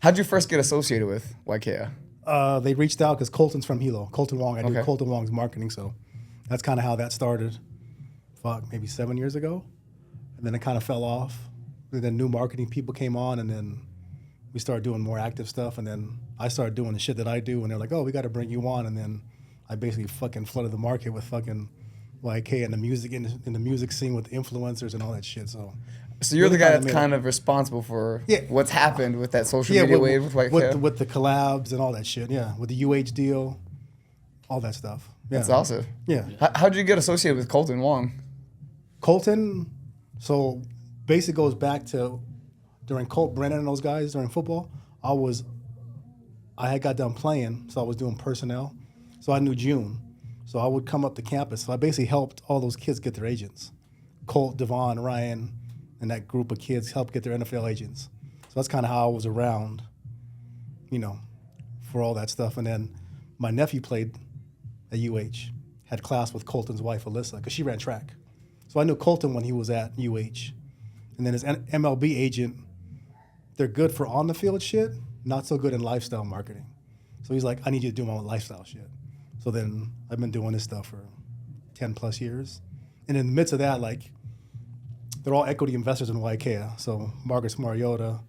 How'd you first get associated with YKA? They reached out because Colton's from Hilo. Colton Wong. I do Okay. Colton Wong's marketing, so that's kind of how that started. Maybe 7 years ago, and then it kind of fell off. And then new marketing people came on, and then we started doing more active stuff. And then I started doing the shit that I do, and they're like, "Oh, we got to bring you on." And then I basically fucking flooded the market with fucking YK and the music in the music scene with influencers and all that shit. So you're the guy that's made kind of responsible for what's happened with that social yeah, media wave with YKA? with the collabs and all that shit. Yeah, with the UH deal, all that stuff. Yeah. That's awesome. Yeah. How'd you get associated with Colton Wong? Colton, so basically goes back to during Colt Brennan and those guys during football. I had got done playing, so I was doing personnel. So I knew June. So I would come up to campus. So I basically helped all those kids get their agents. Colt, Devon, Ryan, and that group of kids helped get their NFL agents. So that's kind of how I was around, for all that stuff. And then my nephew played at UH, had class with Colton's wife, Alyssa, because she ran track. So I knew Colton when he was at UH. And then his MLB agent, they're good for on-the-field shit, not so good in lifestyle marketing. So he's like, I need you to do my own lifestyle shit. So then I've been doing this stuff for 10 plus years. And in the midst of that, they're all equity investors in YKA. So Marcus Mariota,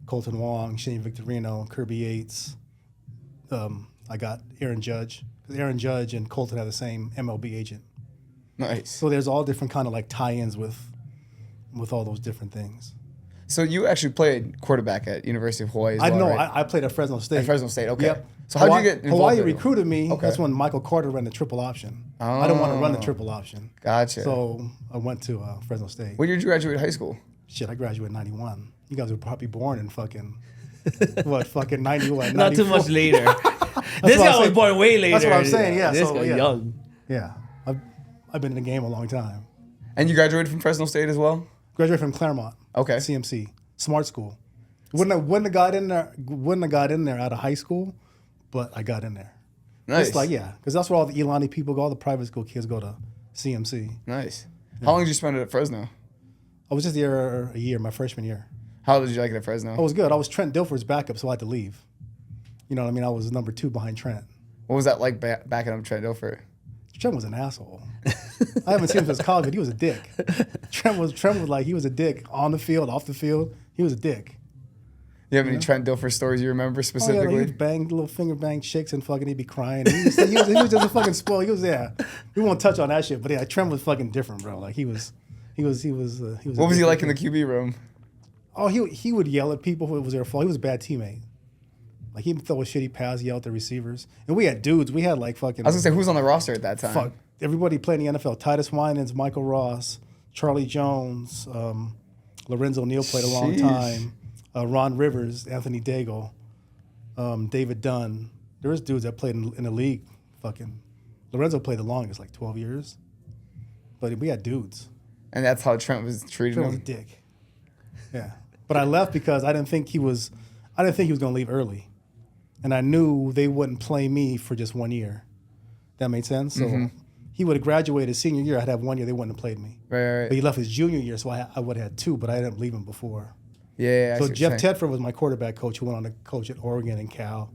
Colton Wong, Shane Victorino, Kirby Yates. I got Aaron Judge, because Aaron Judge and Colton have the same MLB agent. Nice. So there's all different kind of tie-ins with all those different things. So you actually played quarterback at University of Hawaii as well, right? I played at Fresno State. At Fresno State, okay. Yep. So how'd you get involved Hawaii there? recruited me. Okay. That's when Michael Carter ran the triple option. I didn't want to run the triple option. Gotcha. So I went to Fresno State. When did you graduate high school? Shit, I graduated in 91. You guys were probably born in fucking, 91? Not too much later. This guy was born way later. That's what I'm saying, yeah. This So, guy yeah. young. Yeah. I've been in the game a long time. And you graduated from Fresno State as well? Graduated from Claremont. Okay. CMC. Smart school. Wouldn't have got in there out of high school, but I got in there. Nice. Because that's where all the Elani people go, all the private school kids go to CMC. Nice. How long did you spend at Fresno? I was just there a year, my freshman year. How did you like it at Fresno? I was good. I was Trent Dilfer's backup, so I had to leave. You know what I mean? I was number 2 behind Trent. What was that like backing up Trent Dilfer? Trent was an asshole. I haven't seen him since college, but he was a dick. Trent was he was a dick on the field, off the field. He was a dick. You have any Trent Dilfer stories you remember specifically? Oh, yeah, he'd bang little finger bang chicks and fucking he'd be crying. He was just a fucking spoil. He was we won't touch on that shit, but yeah, Trent was fucking different, bro. He was. What was he like in the QB room? Oh, he would yell at people if it was their fault. He was a bad teammate. He'd throw a shitty pass, yell at the receivers. And we had dudes. We had fucking. I was gonna say, who's on the roster at that time? Fuck. Everybody played in the NFL. Titus Winans, Michael Ross, Charlie Jones, Lorenzo Neal played a long time. Ron Rivers, Anthony Daigle, David Dunn. There was dudes that played in the league. Fucking Lorenzo played the longest, 12 years. But we had dudes. And that's how Trent was treating Trent him? was a dick. Yeah. But I left because I didn't think he was going to leave early. And I knew they wouldn't play me for just 1 year. That made sense? So he would have graduated senior year. I'd have 1 year. They wouldn't have played me. Right. But he left his junior year, so I would have had 2, but I didn't leave him before. Yeah. So Jeff Tedford was my quarterback coach who went on to coach at Oregon and Cal.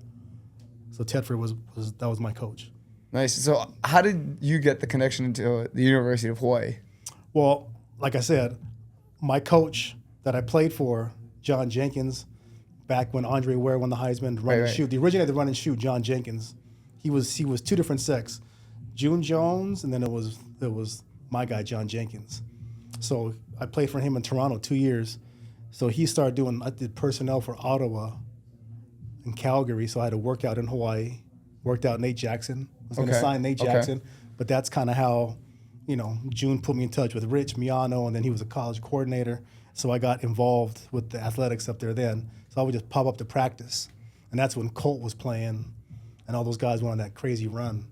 So Tedford was my coach. Nice. So how did you get the connection to the University of Hawaii? Well, like I said, my coach that I played for, John Jenkins, back when Andre Ware won the Heisman, run and shoot. The originator of the run and shoot, John Jenkins. He was 2 different sects, June Jones, and then it was my guy, John Jenkins. So I played for him in Toronto 2 years. So he started I did personnel for Ottawa and Calgary, so I had to work out in Hawaii, worked out Nate Jackson. I was going to sign Nate Jackson, but that's kind of how, June put me in touch with Rich Miano, and then he was a college coordinator. So I got involved with the athletics up there then. So I would just pop up to practice. And that's when Colt was playing, and all those guys went on that crazy run.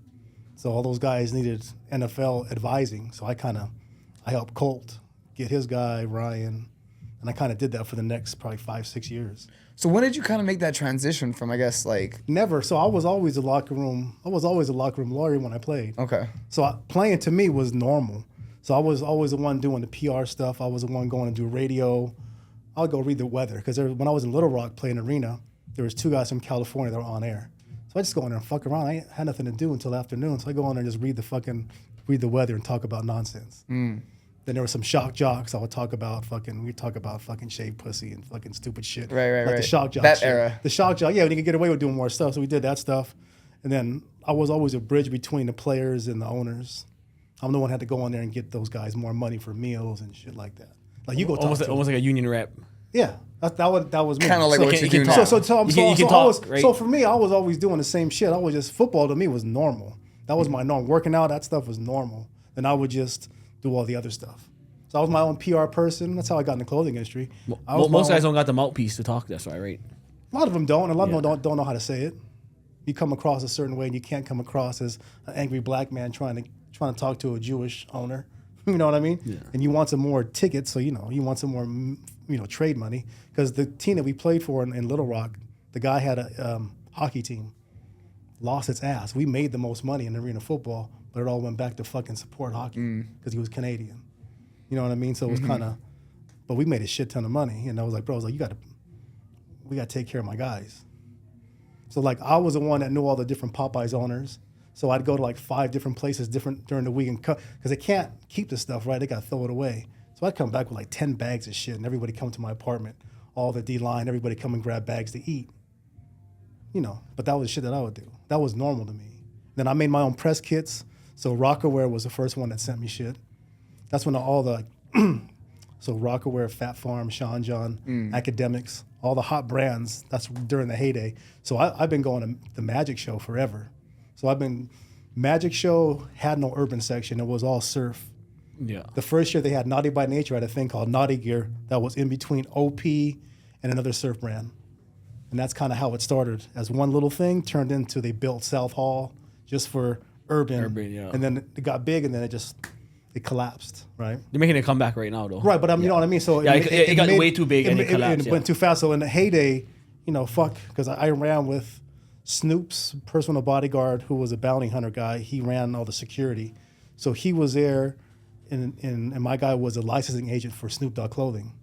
So all those guys needed NFL advising. So I helped Colt get his guy, Ryan, and I kind of did that for the next probably 5-6 years. So when did you kind of make that transition from, Never. So I was always a locker room lawyer when I played. Okay. So playing to me was normal. So I was always the one doing the PR stuff. I was the one going to do radio. I would go read the weather because when I was in Little Rock playing arena, there was 2 guys from California that were on air. So I just go in there and fuck around. I had nothing to do until afternoon. So I go in there and just read the weather and talk about nonsense. Then there were some shock jocks. We'd talk about fucking shaved pussy and fucking stupid shit. Right. The shock jock That shit. era. The shock jock, yeah, when you could get away with doing more stuff. So we did that stuff. And then I was always a bridge between the players and the owners. I'm the one who had to go in there and get those guys more money for meals and shit like that. Like you go talk to almost like a union rep. Yeah, that was me. Kind of like what you do now. So for me, I was always doing the same shit. I was just, football to me was normal. That was my norm. Working out, that stuff was normal. Then I would just do all the other stuff. So I was my own PR person. That's how I got in the clothing industry. Most guys don't got the mouthpiece to talk. That's right? A lot of them don't. A lot of them don't know how to say it. You come across a certain way, and you can't come across as an angry black man trying to talk to a Jewish owner. You know what I mean? Yeah. And you want some more tickets, so you want some more trade money. Because the team that we played for in Little Rock, the guy had a hockey team, lost its ass. We made the most money in arena football, but it all went back to fucking support hockey because he was Canadian. You know what I mean? So it was kind of, but we made a shit ton of money, and I was like, bro, we got to take care of my guys. So like I was the one that knew all the different Popeyes owners. So I'd go to like 5 different places during the week and cut, because they can't keep the stuff, right? They got to throw it away. So I'd come back with like 10 bags of shit, and everybody come to my apartment, all the D-line, everybody come and grab bags to eat. But that was shit that I would do. That was normal to me. Then I made my own press kits. So Rockaware was the first one that sent me shit. That's when all the, so Rockaware, Fat Farm, Sean John, Academics, all the hot brands, that's during the heyday. So I've been going to the Magic Show forever. So Magic Show had no urban section. It was all surf. Yeah. The first year they had Naughty by Nature had a thing called Naughty Gear that was in between OP and another surf brand. And that's kind of how it started. As one little thing turned into, they built South Hall just for urban. Yeah. And then it got big, and then it collapsed, right? They're making a comeback right now, though. Right, but you know what I mean? So it got way too big and it collapsed. It went too fast. So in the heyday, because I ran with Snoop's personal bodyguard, who was a bounty hunter guy. He ran all the security. So he was there, and my guy was a licensing agent for Snoop Dogg Clothing.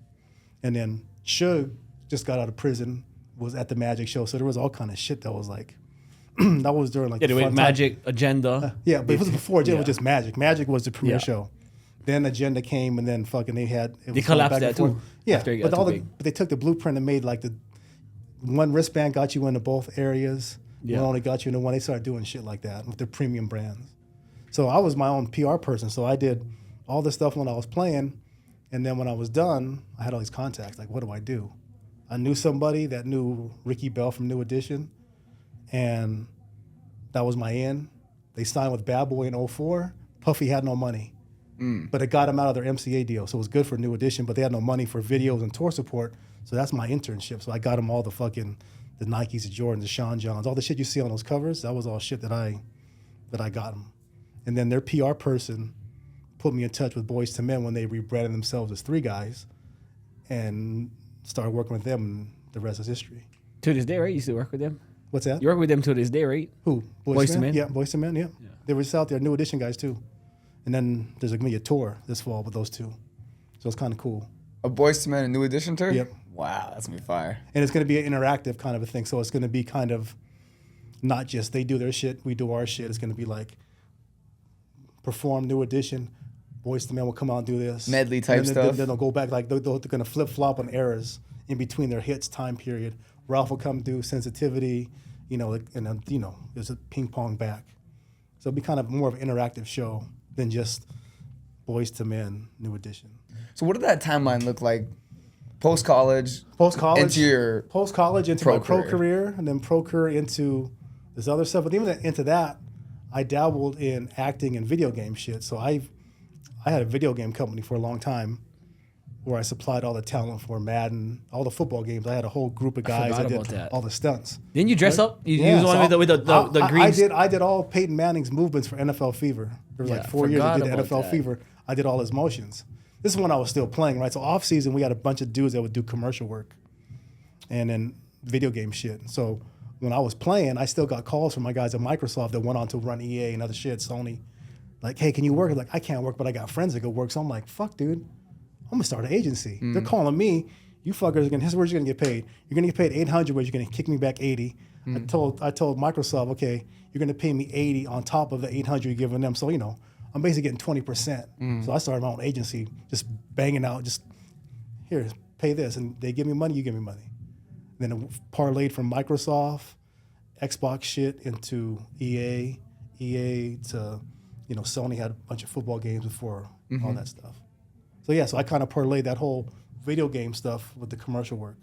And then Suge just got out of prison, was at the Magic Show. So there was all kind of shit that was like, that was during like the Magic Agenda. Yeah, but it was before Agenda was just Magic. Magic was the premiere show. Then Agenda came, and then fucking they collapsed that too. Yeah, but they took the blueprint and made like the one wristband got you into both areas. One only got you into one. They started doing shit like that with their premium brands. So I was my own PR person. So I did all this stuff when I was playing, and then when I was done, I had all these contacts. Like, what do I do? I knew somebody that knew Ricky Bell from New Edition, and that was my in. They signed with Bad Boy in 2004. Puffy had no money, but it got him out of their MCA deal. So it was good for New Edition, but they had no money for videos and tour support. So that's my internship. So I got him all the Nikes, the Jordans, the Sean Johns, all the shit you see on those covers. That was all shit that I got them. And then their PR person put me in touch with Boyz II Men when they rebranded themselves as 3 Guys, and started working with them. And the rest is history. To this day, right? You still work with them? What's that? You work with them to this day, right? Who? Boyz II Men? Yeah, Boyz II Men, yeah. They were just out there, New Edition guys too. And then there's going to be a tour this fall with those 2. So it's kind of cool. A Boyz II Men and New Edition tour? Yep. Wow, that's going to be fire. And it's going to be an interactive kind of a thing. So it's going to be kind of not just they do their shit, we do our shit. It's going to be like perform New Edition, Boyz II Men will come out and do this. Medley type stuff. Then they'll go back, like they're going to flip-flop on eras in between their hits time period. Ralph will come do Sensitivity, and then, there's a ping pong back. So it'll be kind of more of an interactive show than just Boyz II Men, New Edition. So what did that timeline look like? Post-college into my pro career, and then pro career into this other stuff. But even into that, I dabbled in acting and video game shit. So I had a video game company for a long time where I supplied all the talent for Madden, all the football games. I had a whole group of guys that did all the stunts. Didn't you dress up? You used one with the green. I did all Peyton Manning's movements for NFL Fever. There was like 4 years I did NFL Fever. I did all his motions. This is when I was still playing, right? So off season, we had a bunch of dudes that would do commercial work and then video game shit. So when I was playing, I still got calls from my guys at Microsoft that went on to run EA and other shit, Sony. Like, hey, can you work? Like, I can't work, but I got friends that go work. So I'm like, fuck, dude, I'm gonna start an agency. They're calling me, you fuckers are gonna. Here's where you're gonna get paid. You're gonna get paid $800, where you're gonna kick me back 80. I told Microsoft, okay, you're gonna pay me 80 on top of the 800 you're giving them. So I'm basically getting 20%. So I started my own agency, just banging out, just here, pay this, and they give me money, you give me money. Then it parlayed from Microsoft, Xbox shit into EA to, Sony had a bunch of football games before all that stuff. So I kind of parlayed that whole video game stuff with the commercial work.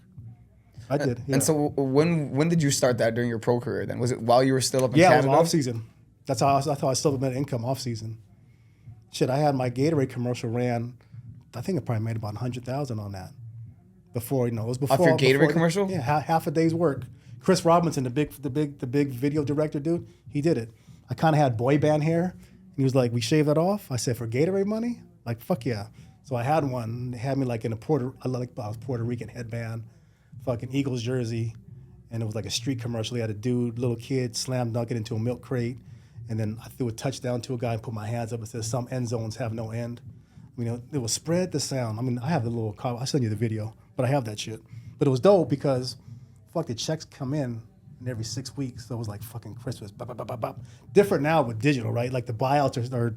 I did. Yeah. And so when did you start that during your pro career then? Was it while you were still up in Canada? Yeah, it was off season. That's how I thought I still made income off season. Shit, I had my Gatorade commercial ran. I think I probably made about 100,000 on that. Before, it was before. Off your Gatorade commercial? Yeah, half a day's work. Chris Robinson, the big video director dude, he did it. I kind of had boy band hair, and he was like, "We shave that off." I said, "For Gatorade money?" Like, fuck yeah. So I had one. They had me like in a Puerto Rican headband, fucking Eagles jersey, and it was like a street commercial. They had a dude, little kid, slam dunk it into a milk crate, and then I threw a touchdown to a guy and put my hands up and said, "Some end zones have no end." It was spread the sound. I have the little car. I'll send you the video, but I have that shit. But it was dope because, the checks come in every 6 weeks. So it was like fucking Christmas. Bop, bop, bop, bop, bop. Different now with digital, right? Like the buyouts are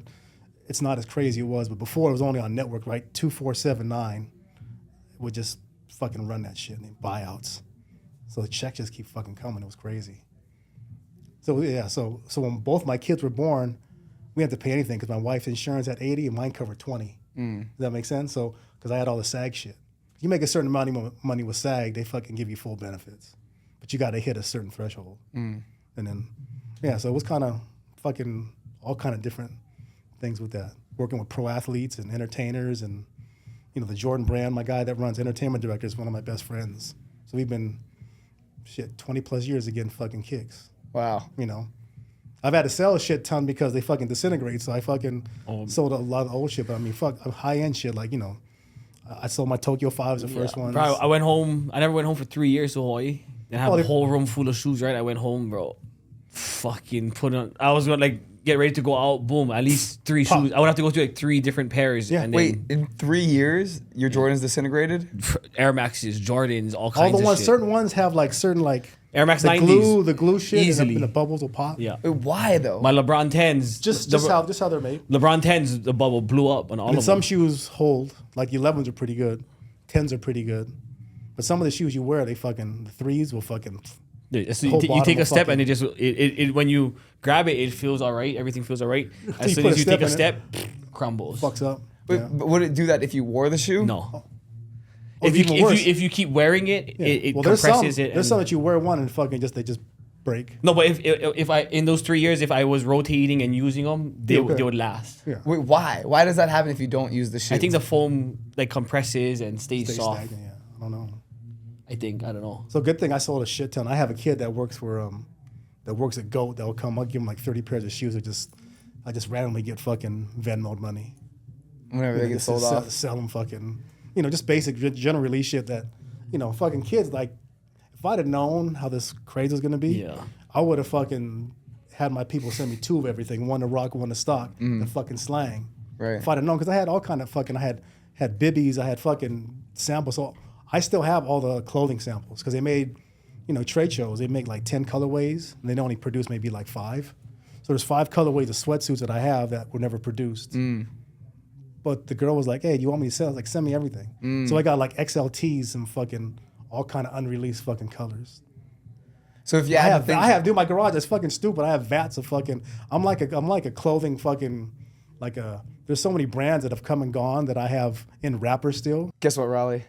it's not as crazy as it was, but before it was only on network, right? 2479 would just fucking run that shit and buyouts. So the checks just keep fucking coming. It was crazy. So yeah, so when both my kids were born, we had to pay anything because my wife's insurance had 80 and mine covered 20. Does that make sense? So because I had all the SAG shit. You make a certain amount of money with SAG, they fucking give you full benefits. But you got to hit a certain threshold. And then, so it was kind of fucking all kind of different things with that. Working with pro athletes and entertainers and, the Jordan brand, my guy that runs entertainment director is one of my best friends. So we've been, 20 plus years of getting fucking kicks. Wow. I've had to sell a shit ton because they fucking disintegrate. So I fucking sold a lot of old shit. But high end shit like, I sold my Tokyo 5s, the first ones. Bro, I went home. I never went home for 3 years to Hawaii. And I had a whole room full of shoes, right? I went home, bro. Fucking put on. I was going to get ready to go out. Boom. At least 3 shoes. I would have to go through 3 different pairs. Yeah. And Wait, in 3 years, your Jordans disintegrated? Air Maxes, Jordans, all kinds all the of ones, shit. certain ones have certain Air Max the 90s. the glue shit, Easily. and the bubbles will pop. Yeah. Wait, why though? My LeBron 10s. Just how they're made. LeBron 10s, the bubble blew up on all of them. Some shoes hold, like 11s are pretty good, 10s are pretty good, but some of the shoes you wear, the 3s will fucking. Yeah, so you take a step and it when you grab it, it feels all right. Everything feels all right. As soon as you take a step, crumbles. Fucks up. Wait, Yeah. but would it do that if you wore the shoe? No. Or If you keep wearing it, Yeah. it well, compresses it. There's some that you wear one and fucking they just break. No, but if I in those 3 years, if I was rotating and using them, they would last. Yeah. Wait, why? Why does that happen if you don't use the shoe? I think the foam compresses and stays Stay soft. stagnant. Yeah, I don't know. I don't know. So good thing I sold a shit ton. I have a kid that works at GOAT that will come. I'll give him 30 pairs of shoes. I just randomly get fucking Venmo money. Whenever they get sold off. Sell them fucking, just basic general release shit that, fucking kids, if I'd have known how this craze was going to be, I would have fucking had my people send me 2 of everything, 1 to rock, 1 to stock, and fucking slang. Right. If I'd have known, because I had all kind of fucking, I had bibbies, I had fucking samples. So I still have all the clothing samples because they made, trade shows. They make 10 colorways and they only produce maybe 5. So there's 5 colorways of sweatsuits that I have that were never produced. But the girl was like, "Hey, do you want me to sell?" I was like, "Send me everything." So I got XLTs and fucking all kind of unreleased fucking colors. So if you I have, dude, my garage is fucking stupid. I have vats of fucking. I'm like a clothing fucking, There's so many brands that have come and gone that I have in wrappers still. Guess what, Raleigh?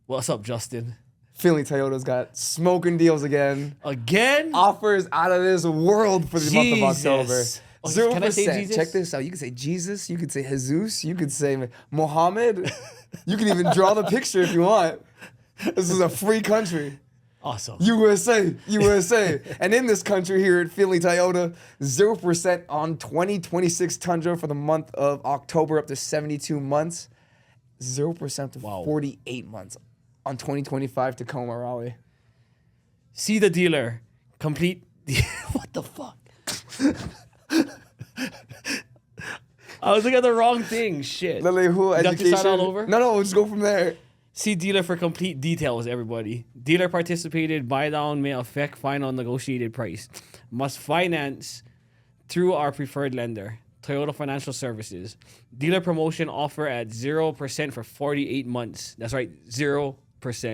What's up, Justin? Philly Toyota's got smoking deals again. Again? Offers out of this world for the month of October. Oh, 0%. can I say Jesus? Check this out. You can say Jesus. You could say Jesus. You could say Mohammed. You can even draw the picture if you want. This is a free country. Awesome. USA. And in this country here at Philly Toyota, 0% on 2026 Tundra for the month of October up to 72 months. 0% to 48 months on 2025 Tacoma Raleigh. See the dealer. Complete. What the fuck? I was looking at the wrong thing. Shit. Lily, who You got education? to start all over? No, we'll just go from there. See dealer for complete details, everybody. Dealer participated buy down may affect final negotiated price. Must finance through our preferred lender, Toyota Financial Services. Dealer promotion offer at 0% for 48 months. That's right, 0%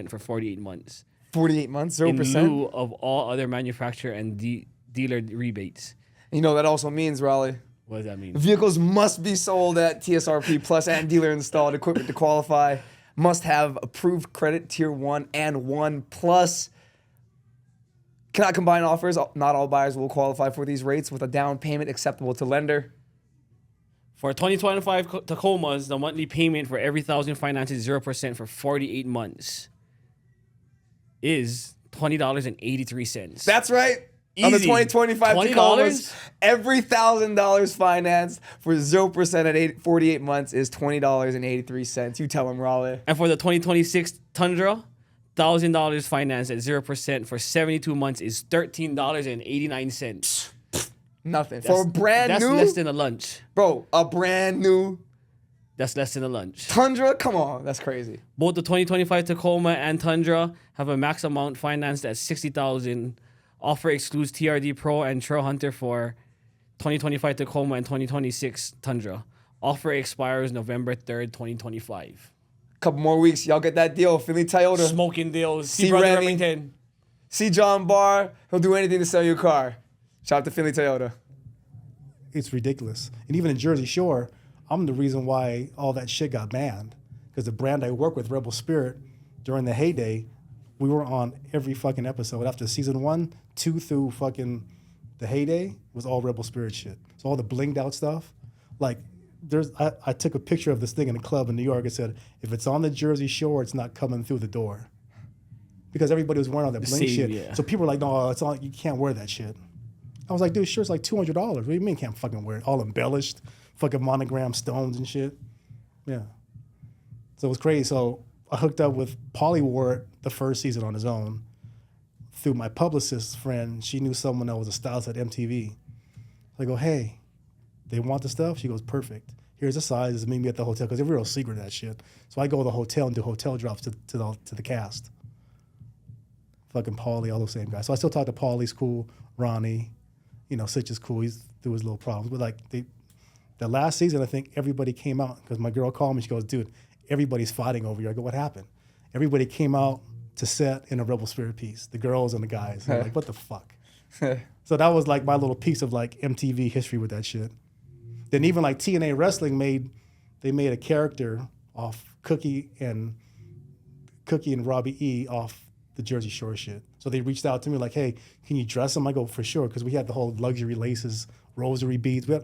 for 48 months. 48 months, 0%? In lieu of all other manufacturer and dealer rebates. You know, that also means, Raleigh, What does that mean? vehicles must be sold at TSRP plus and dealer installed equipment to qualify. Must have approved credit tier 1 and 1 plus. Cannot combine offers. Not all buyers will qualify for these rates with a down payment acceptable to lender. For 2025 Tacomas, the monthly payment for every 1,000 finances 0% for 48 months is $20.83. That's right. Easy. On the 2025 $20? Tacomas, every $1,000 financed for 0% at 48 months is $20.83. You tell them, Raleigh. And for the 2026 Tundra, $1,000 financed at 0% for 72 months is $13.89. Nothing. For a brand That's new. less than a lunch. Bro, a brand new That's less than a lunch. Tundra? Come on. That's crazy. Both the 2025 Tacoma and Tundra have a max amount financed at $60,000. Offer excludes TRD Pro and Trail Hunter for 2025 Tacoma and 2026 Tundra. Offer expires November 3rd, 2025. Couple more weeks. Y'all get that deal. Philly Toyota. Smoking deals. See See Brother Remy. Remington. See John Barr. He'll do anything to sell you a car. Shout out to Philly Toyota. It's ridiculous. And even in Jersey Shore, I'm the reason why all that shit got banned. Because the brand I work with, Rebel Spirit, during the heyday, we were on every fucking episode. After season 1, 2 through fucking the heyday, was all Rebel Spirit shit. So all the blinged out stuff. Like, I took a picture of this thing in a club in New York. It said, if it's on the Jersey Shore, it's not coming through the door. Because everybody was wearing all that bling shit. Yeah. So people were like, no, it's all, you can't wear that shit. I was like, dude, shirt's like $200. What do you mean can't fucking wear it? All embellished, fucking monogram stones and shit. Yeah. So it was crazy. So I hooked up with Paulie wore it the first season on his own. Through my publicist friend, she knew someone that was a stylist at MTV. I go, hey, they want the stuff? She goes, perfect. Here's the size. Meet me at the hotel. Because they're real secret of that shit. So I go to the hotel and do hotel drops to the cast. Fucking Paulie, all those same guys. So I still talk to Paulie. He's cool. Ronnie. You know, Sitch is cool. He's through his little problems. But like the last season, I think everybody came out because my girl called me. She goes, dude, everybody's fighting over you. I go, what happened? Everybody came out to set in a Rebel Spirit piece. The girls and the guys. And I'm like, what the fuck? So that was like my little piece of like MTV history with that shit. Then even like TNA Wrestling made a character off Cookie and Robbie E off the Jersey Shore shit. So they reached out to me like, hey, can you dress them? I go, for sure, because we had the whole luxury laces, rosary beads. I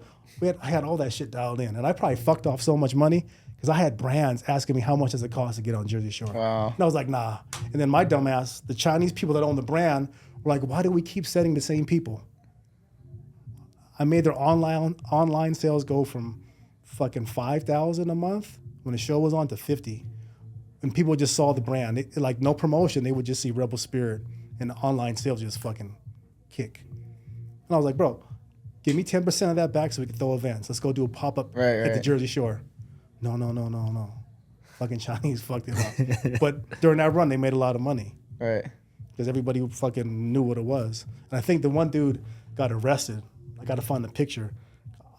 had all that shit dialed in. And I probably fucked off so much money because I had brands asking me how much does it cost to get on Jersey Shore. Wow. And I was like, nah. And then my dumbass, the Chinese people that own the brand, were like, why do we keep setting the same people? I made their online sales go from fucking 5,000 a month when the show was on to 50. And people just saw the brand. Like no promotion, they would just see Rebel Spirit and the online sales just fucking kick. And I was like, bro, give me 10% of that back so we can throw events. Let's go do a pop-up at the Jersey Shore. No. Fucking Chinese fucked it up. But during that run, they made a lot of money. Right. Because everybody fucking knew what it was. And I think the one dude got arrested. I got to find the picture.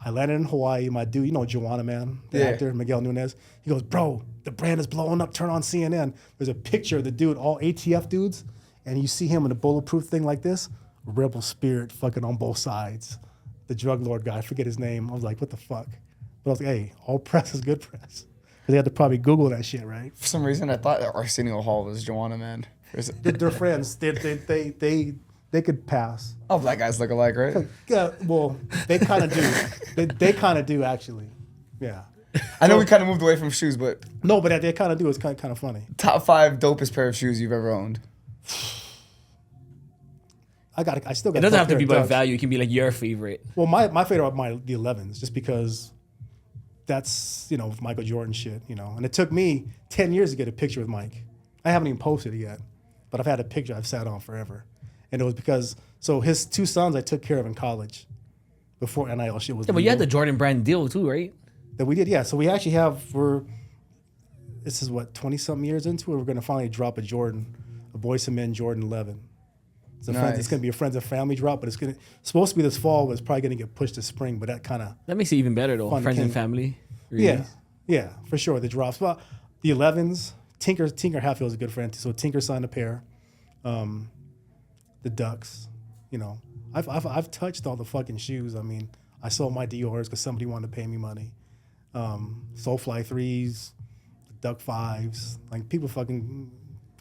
I landed in Hawaii. My dude, you know Joanna, man, the actor, Miguel Nunez. He goes, bro, the brand is blowing up. Turn on CNN. There's a picture of the dude, all ATF dudes, and you see him in a bulletproof thing like this. Rebel Spirit fucking on both sides. The drug lord guy, I forget his name. I was like, what the fuck? But I was like, hey, all press is good press. Because they had to probably Google that shit, right? For some reason, I thought Arsenio Hall was Joanna, man. They're friends. They could pass. All black guys look alike, right? Yeah, well, they kind of do. They kind of do, actually. Yeah. I know we kind of moved away from shoes, but no, but they kind of do. It's kind of funny. Top 5 dopest pair of shoes you've ever owned. I still got. It doesn't have to be by value. It can be like your favorite. Well, my favorite are the 11s, just because that's Michael Jordan shit, And it took me 10 years to get a picture with Mike. I haven't even posted it yet, but I've had a picture I've sat on forever. And it was because, his 2 sons I took care of in college before NIL shit was Yeah, but you had the Jordan brand deal too, right? That we did, yeah. So we actually have, this is what 20-something years into it. We're gonna finally drop a Jordan, a Boyz II Men Jordan 11. It's gonna be a friends and family drop, but it's supposed to be this fall, but it's probably gonna get pushed to spring. But that makes it even better though. Friends and family. Really. Yeah, for sure. The drops, well, the 11s. Tinker Hatfield's a good friend too. So Tinker signed a pair. The Ducks, you know, I've touched all the fucking shoes. I mean, I sold my Dior's because somebody wanted to pay me money. Soulfly 3s, Duck 5s. Like people fucking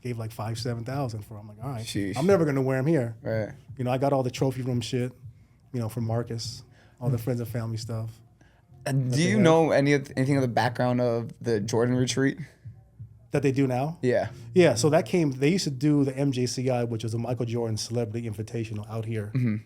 gave like $5,000-$7,000 for them. I'm like, all right, Sheesh. I'm never gonna wear them here. Right. You know, I got all the trophy room shit, you know, from Marcus, all the friends and family stuff. Do you know anything of the background of the Jordan retreat? That they do now? Yeah. Yeah, so they used to do the MJCI, which was a Michael Jordan Celebrity Invitational out here. Mm-hmm.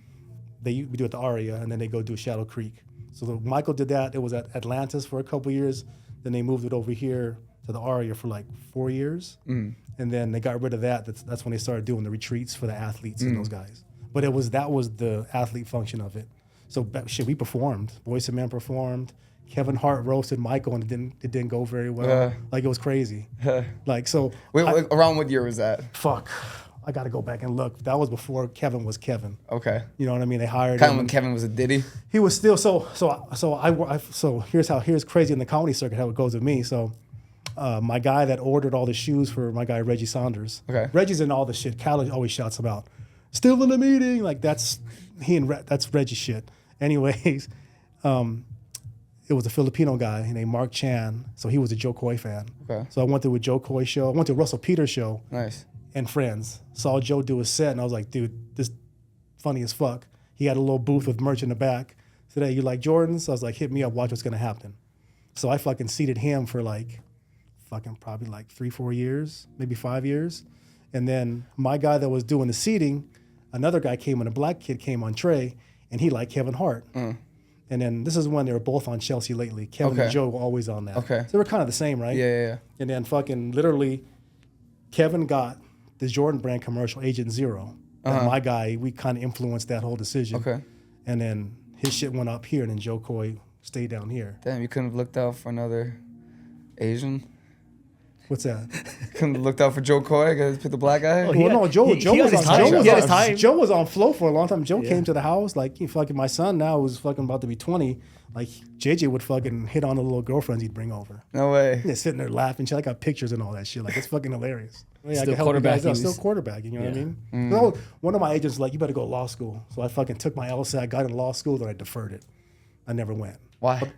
We do it at the Aria, and then they go do Shadow Creek. So Michael did that. It was at Atlantis for a couple years. Then they moved it over here to the Aria for like 4 years. Mm. And then they got rid of that. That's when they started doing the retreats for the athletes and those guys. But that was the athlete function of it. So shit, we performed. Boyz II Men performed. Kevin Hart roasted Michael, and it didn't go very well. Like it was crazy. Like so. Wait, around what year was that? Fuck, I got to go back and look. That was before Kevin was Kevin. Okay. You know what I mean? They hired kind him of when Kevin was a Diddy. He was still so here's crazy in the comedy circuit how it goes with me. So. My guy that ordered all the shoes for my guy Reggie Saunders. Okay. Reggie's in all the shit. Khaled always shouts about, still in the meeting. Like that's Reggie shit. Anyways, it was a Filipino guy named Mark Chan. So he was a Joe Coy fan. Okay. So I went to a Joe Coy show. I went to a Russell Peters show. Nice. And Friends. Saw Joe do a set, and I was like, dude, this funny as fuck. He had a little booth with merch in the back. Said, hey, you like Jordans? I was like, hit me up, watch what's gonna happen. So I fucking seated him for like probably like 3-4 years, maybe 5 years. And then my guy that was doing the seating, another guy came on, a black kid came on Trey, and he liked Kevin Hart. And then this is when they were both on Chelsea Lately. Kevin and Joe were always on that. Okay. So they were kind of the same, right? Yeah. And then fucking literally, Kevin got the Jordan brand commercial, Agent Zero. And my guy, we kind of influenced that whole decision. Okay. And then his shit went up here, and then Joe Coy stayed down here. Damn, you couldn't have looked out for another Asian? What's that? Couldn't have looked out for Joe Coy, because pick the black guy. Joe was on flow for a long time. Joe came to the house like he fucking my son now who's fucking about to be 20. Like JJ would fucking hit on the little girlfriends he'd bring over. No way. Yeah, sitting there laughing. Shit, I got pictures and all that shit. Like it's fucking hilarious. Still quarterbacking. Still quarterbacking. You know what I mean? So one of my agents was like, you better go to law school. So I fucking took my LSAT, got into law school, then I deferred it. I never went. Why? But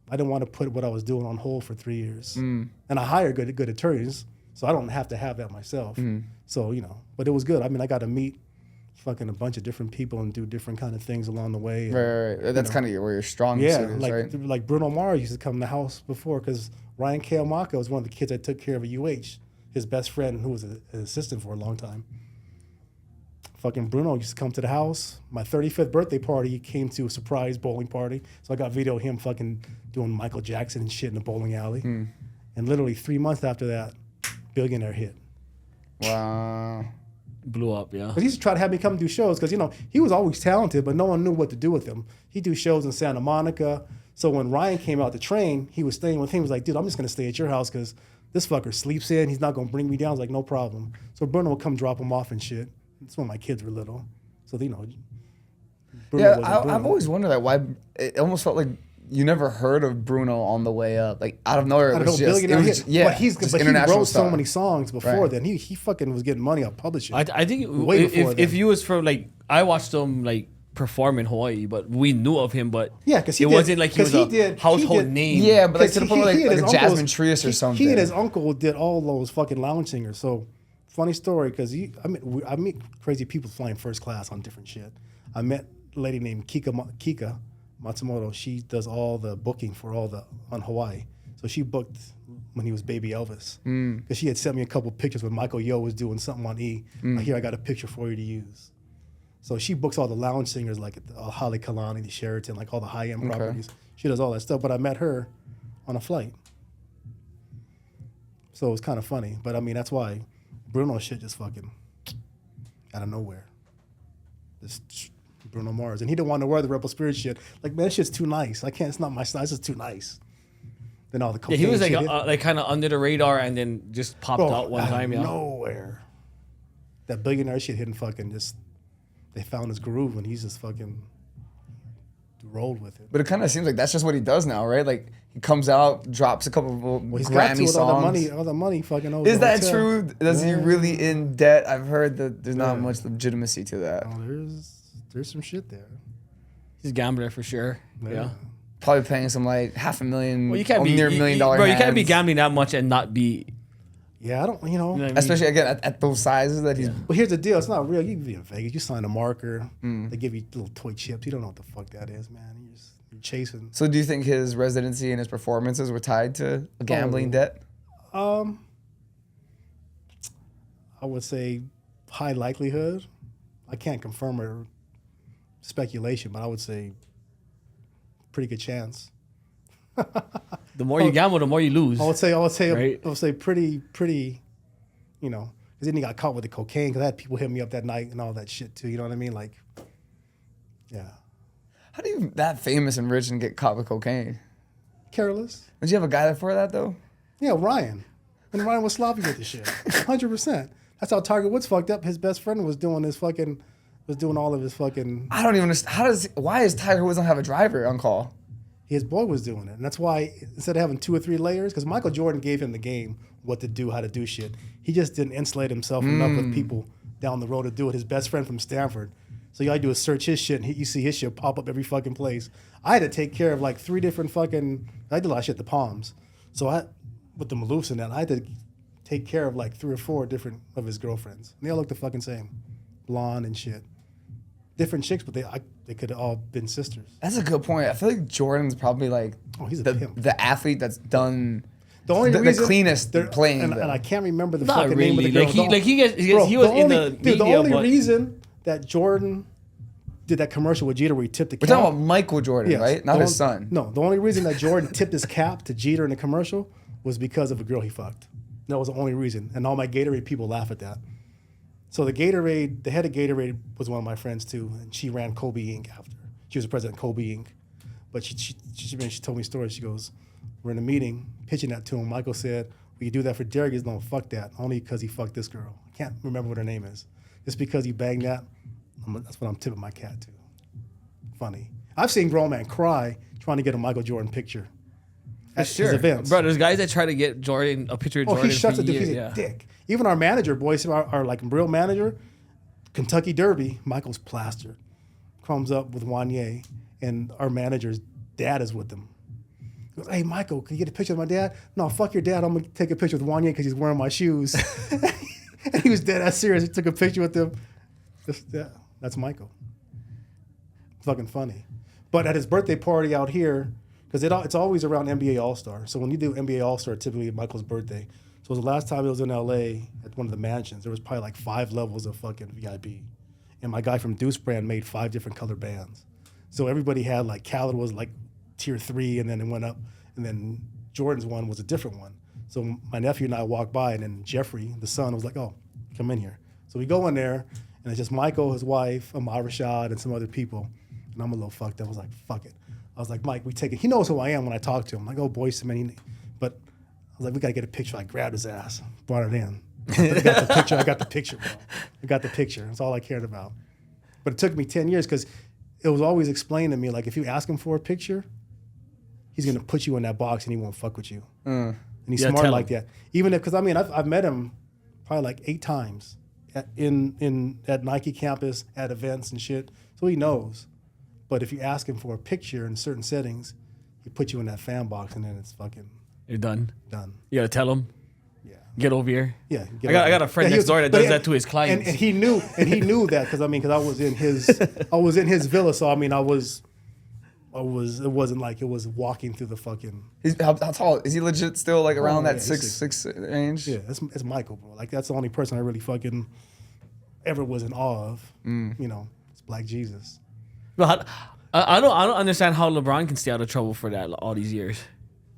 I didn't want to put what I was doing on hold for 3 years. And I hired good attorneys, so I don't have to have that myself. So, you know, but it was good. I mean, I got to meet fucking a bunch of different people and do different kind of things along the way. And, right. That's kind of where your strong suit is, right? Like Bruno Mars used to come to the house before because Ryan Kalamaka was one of the kids I took care of at UH, his best friend who was an assistant for a long time. Fucking Bruno used to come to the house. My 35th birthday party, he came to a surprise bowling party. So I got video of him fucking doing Michael Jackson and shit in the bowling alley. And literally 3 months after that, Billionaire hit. Wow. Blew up, yeah. But he used to try to have me come do shows because, you know, he was always talented, but no one knew what to do with him. He'd do shows in Santa Monica. So when Ryan came out to train, he was staying with him. He was like, dude, I'm just going to stay at your house because this fucker sleeps in. He's not going to bring me down. I was like, no problem. So Bruno would come drop him off and shit. That's when my kids were little. So, you know. Bruno I've always wondered that why it almost felt like you never heard of Bruno on the way up. Like, out of nowhere, it was just But he wrote so many songs before then. He fucking was getting money off publishing. I think if you was from, like, I watched him, like, perform in Hawaii, but we knew of him, but because it wasn't like he was a household name. Yeah, but like to the point like a Jasmine Trius or something. He and his uncle did all those fucking lounge singers. So, funny story, because I meet crazy people flying first class on different shit. I met a lady named Kika Matsumoto. She does all the booking for on Hawaii. So she booked when he was baby Elvis. Because she had sent me a couple pictures when Michael Yo was doing something on E. Like, here, I got a picture for you to use. So she books all the lounge singers like Holly Kalani, the Sheraton, like all the high-end properties. She does all that stuff. But I met her on a flight. So it was kind of funny. But I mean, that's why Bruno shit just fucking out of nowhere. This Bruno Mars. And he didn't want to wear the Rebel Spirit shit. Like, man, that shit's too nice. I can't, it's not my style. It's just too nice. Then all the Yeah, cocaine he was shit kind of under the radar and then just popped out one time. Yeah. Nowhere. That billionaire shit hitting fucking just. They found his groove and he's just fucking rolled with it. But it kind of seems like that's just what he does now, right? Like he comes out, drops a couple of He's Grammy got to with songs. all the money fucking owes Is the that hotel. true? Is he really in debt? I've heard that there's not Yeah. much legitimacy to that. Oh, there's some shit there. He's a gambler for sure. Yeah. Probably paying some like $500,000, Well, you can't be near $1 million. bro. You can't be hands. gambling that much and not be. Yeah, I don't. You know what I mean? Especially again at those sizes that he's. But here's the deal: it's not real. You can be in Vegas. You sign a marker. They give you little toy chips. You don't know what the fuck that is, man. You're chasing. So do you think his residency and his performances were tied to a gambling debt? I would say high likelihood. I can't confirm or speculation, but I would say pretty good chance. The more you gamble, the more you lose. I would say Right. I would say pretty, you know, because then he got caught with the cocaine. Because I had people hit me up that night and all that shit too. You know what I mean? Like, yeah, How do you that famous and rich and get caught with cocaine? careless. Did you have a guy for that though? Yeah, Ryan. And Ryan was sloppy with the shit. 100%. That's how Tiger Woods fucked up. His best friend was doing all of his fucking. I don't even understand. Why does Tiger Woods not have a driver on call? His boy was doing it. And that's why instead of having 2 or 3 layers, because Michael Jordan gave him the game, what to do, how to do shit. He just didn't insulate himself enough with people down the road to do it. His best friend from Stanford. So all you do is search his shit and you see his shit pop up every fucking place. I had to take care of like 3 different fucking, I did a lot of shit at the Palms. So with the Maloofs and that, I had to take care of like 3 or 4 different of his girlfriends. And they all looked the fucking same. Blonde and shit. Different chicks, but they could have all been sisters. That's a good point. I feel like Jordan's probably like He's a pimp. the athlete that's done The only the reason cleanest playing. and I can't remember the Not fucking name of really. the girl. He was in the media, the only but reason that Jordan did that commercial with Jeter where he tipped the We're cap. talking about Michael Jordan, Yes. right? Not his son. No, the only reason that Jordan tipped his cap to Jeter in the commercial was because of a girl he fucked. That was the only reason. And all my Gatorade people laugh at that. So the head of Gatorade was one of my friends too, and she ran Kobe Inc. after. She was the president of Kobe Inc. But she told me stories. She goes, we're in a meeting, pitching that to him. Michael said, will you do that for Derek? He goes, no, fuck that. Only because he fucked this girl. I can't remember what her name is. Just because he banged that, that's what I'm tipping my cat to. Funny. I've seen grown man cry trying to get a Michael Jordan picture at his events. Bro, there's guys that try to get Jordan a picture of Jordan. He shuts for it to years, his yeah. dick. Even our manager, boys, our like real manager, Kentucky Derby, Michael's plastered. Comes up with Wanye, and our manager's dad is with them. He goes, hey, Michael, can you get a picture of my dad? No, fuck your dad. I'm going to take a picture with Wanye because he's wearing my shoes. And he was dead ass serious. He took a picture with him. That's Michael. Fucking funny. But at his birthday party out here, because it's always around NBA All-Star. So when you do NBA All-Star, typically Michael's birthday. So the last time it was in LA at one of the mansions, there was probably like 5 levels of fucking VIP. And my guy from Deuce Brand made 5 different color bands. So everybody had like Khaled was like tier 3, and then it went up, and then Jordan's one was a different one. So my nephew and I walked by, and then Jeffrey, the son, was like, oh, come in here. So we go in there, and it's just Michael, his wife, Amar Rashad, and some other people. And I'm a little fucked up. I was like, fuck it. I was like, Mike, we take it. He knows who I am when I talk to him. I'm like, oh, boy, but I was like, we got to get a picture. I grabbed his ass, brought it in. I got the picture, bro. I got the picture. That's all I cared about. But it took me 10 years because it was always explained to me, like, if you ask him for a picture, he's going to put you in that box and he won't fuck with you. And he's smart like that. Even if, because I mean, I've met him probably like 8 times at Nike campus, at events and shit. So he knows. But if you ask him for a picture in certain settings, he puts you in that fan box and then it's fucking You're done. done. You gotta tell him. Yeah. Get over here. Yeah. I got a friend next door that does that to his clients. And he knew that because I was in his villa. So I mean, it wasn't like it was walking through the fucking. How tall is he? Legit still like around that yeah, 6'6" range? Yeah, it's Michael, bro. Like that's the only person I really fucking ever was in awe of. You know, it's Black Jesus. But I don't understand how LeBron can stay out of trouble for that all these years.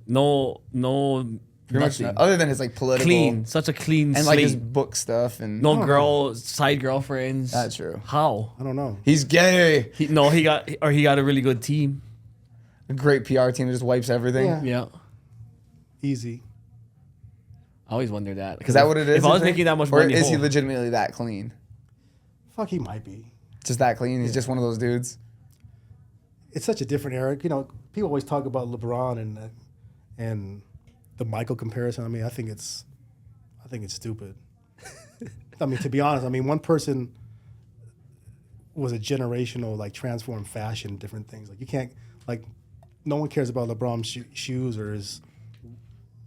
No, Pretty much nothing. not. Other than his like political Clean, such a clean and slate. like his book stuff and No side girlfriends. That's true. How? I don't know. He's gay. He got a really good team. A great PR team that just wipes everything. Yeah. Yeah. Easy. I always wonder that. Is that what it is? If I was making that much or money, is he legitimately that clean? Fuck, he might be. Just that clean? He's just one of those dudes? It's such a different era. You know, people always talk about LeBron and the Michael comparison. I mean, I think it's stupid. I mean, to be honest, I mean, one person was a generational, like, transformed fashion, different things. Like, you can't, like, no one cares about LeBron's shoes or his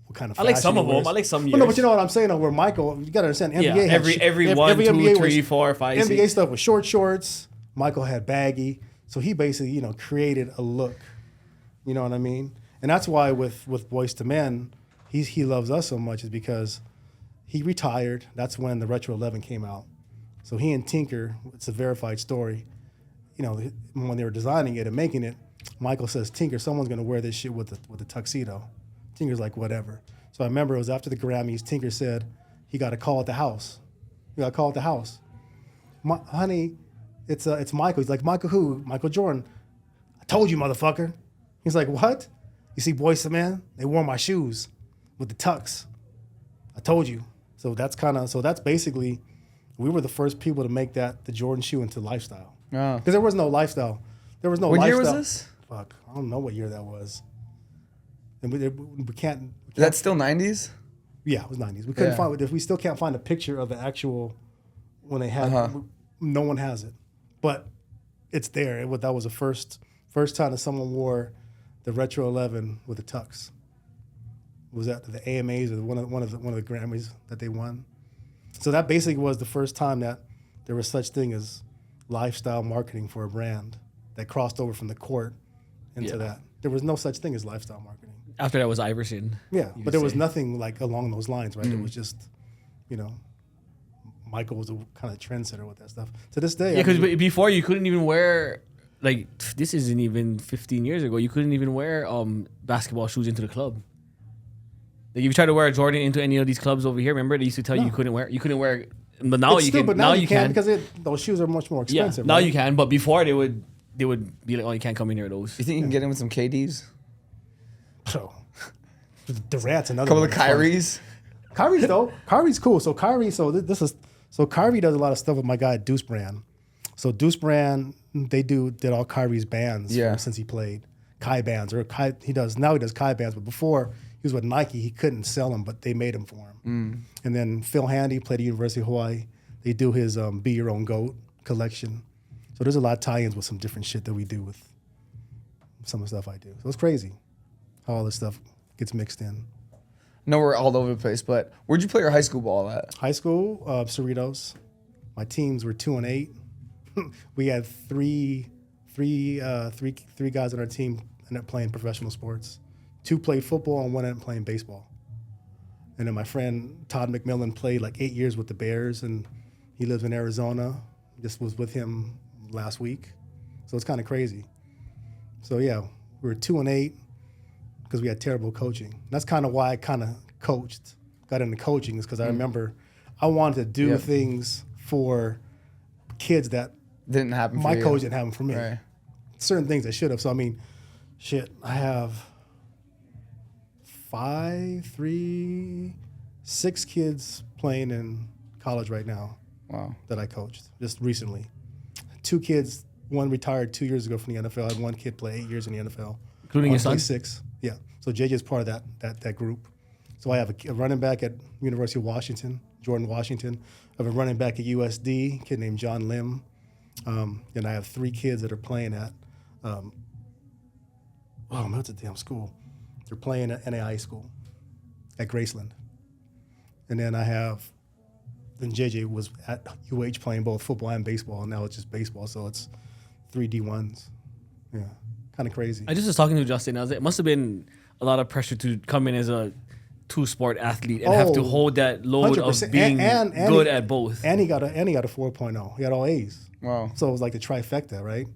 what kind of fashion. I like some of them. I like some years. Well, no, but you know what I'm saying? Where Michael, you got to understand, NBA yeah, had every 1, 2, NBA 3, 4, 5, NBA 6. stuff was short shorts. Michael had baggy. So he basically, you know, created a look. You know what I mean? And that's why with Boyz II Men, he loves us so much is because he retired. That's when the Retro 11 came out. So he and Tinker, it's a verified story. You know, when they were designing it and making it, Michael says, Tinker, someone's going to wear this shit with the tuxedo. Tinker's like, whatever. So I remember it was after the Grammys, Tinker said he got a call at the house. He got a call at the house. Honey, it's Michael. He's like, Michael who? Michael Jordan. I told you, motherfucker. He's like, what? You see Boyz II Men? They wore my shoes with the tux. I told you. So that's basically, we were the first people to make the Jordan shoe into lifestyle. Oh. Because there was no lifestyle. There was no what lifestyle. What year was this? Fuck, I don't know what year that was. And we can't. Is that still 90s? Yeah, it was 90s. We couldn't find. We still can't find a picture of the actual when they had. No one has it, but it's there. That was the first time that someone wore the Retro 11 with a tux. Was that the AMAs or one of the Grammys that they won? So that basically was the first time that there was such thing as lifestyle marketing for a brand that crossed over from the court into that. There was no such thing as lifestyle marketing. After that was Iverson. Yeah, but there was nothing like along those lines, right? It was just, you know, Michael was a kind of trendsetter with that stuff. To this day, yeah, because before you couldn't even wear, like, this isn't even 15 years ago. You couldn't even wear basketball shoes into the club. Like, if you try to wear a Jordan into any of these clubs over here, remember they used to tell you couldn't wear. You couldn't wear, but now you can. But now you can because those shoes are much more expensive. Yeah, now you can, but before they would be like, oh, you can't come in here with those. You think you can get in with some KDs? So, Durant's another couple one. of Kyries. Kyrie's cool. So Kyrie, Kyrie does a lot of stuff with my guy Deuce Brand. So Deuce Brand, did all Kyrie's bands since he played. Kai bands he does Kai bands, but before he was with Nike, he couldn't sell them, but they made them for him. And then Phil Handy played at University of Hawaii. They do his Be Your Own GOAT collection. So there's a lot of tie-ins with some different shit that we do with some of the stuff I do. So it's crazy how all this stuff gets mixed in. No, we're all over the place, but where'd you play your high school ball at? High school, Cerritos. My teams were 2-8. We had three guys on our team ended up playing professional sports. 2 played football and 1 ended up playing baseball. And then my friend Todd McMillan played like 8 years with the Bears, and he lives in Arizona. Just was with him last week. So it's kind of crazy. So yeah, we were 2-8 because we had terrible coaching. That's kind of why I kind of got into coaching, is because I remember I wanted to do things for kids that didn't happen for my you. coach didn't happen for me. Right. Certain things I should have. So I mean, I have 6 kids playing in college right now. Wow. That I coached just recently. 2 kids, one retired 2 years ago from the NFL. I had 1 kid play 8 years in the NFL. Including your son? 6. Yeah. So JJ is part of that group. So I have a running back at University of Washington, Jordan Washington. I have a running back at USD, a kid named Jon Lim. And I have 3 kids that are playing at, what's a damn school? They're playing at NAI school at Graceland. And then JJ was at UH playing both football and baseball, and now it's just baseball, so it's 3 D1s. Yeah, kind of crazy. I just was talking to Justin. I was like, it must have been a lot of pressure to come in as a 2-sport athlete and have to hold that load 100%. Of being good at both. And he got a 4.0. He got all A's. Wow. So it was like the trifecta, right?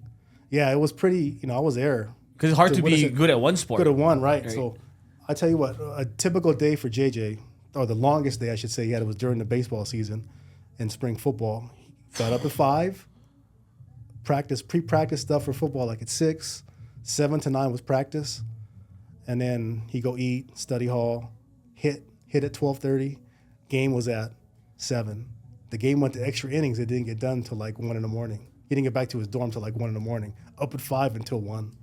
Yeah, it was pretty. I was there. Because it's hard to be good at one sport. Good at one, right? So I tell you what, a typical day for JJ, or the longest day I should say he had, it was during the baseball season and spring football. He got up at 5, pre-practice stuff for football like at 6, 7 to 9 was practice, and then he go eat, study hall, hit at 12:30. Game was at 7. The game went to extra innings. It didn't get done till like 1 in the morning. He didn't get back to his dorm till like 1 in the morning. Up at 5 until 1.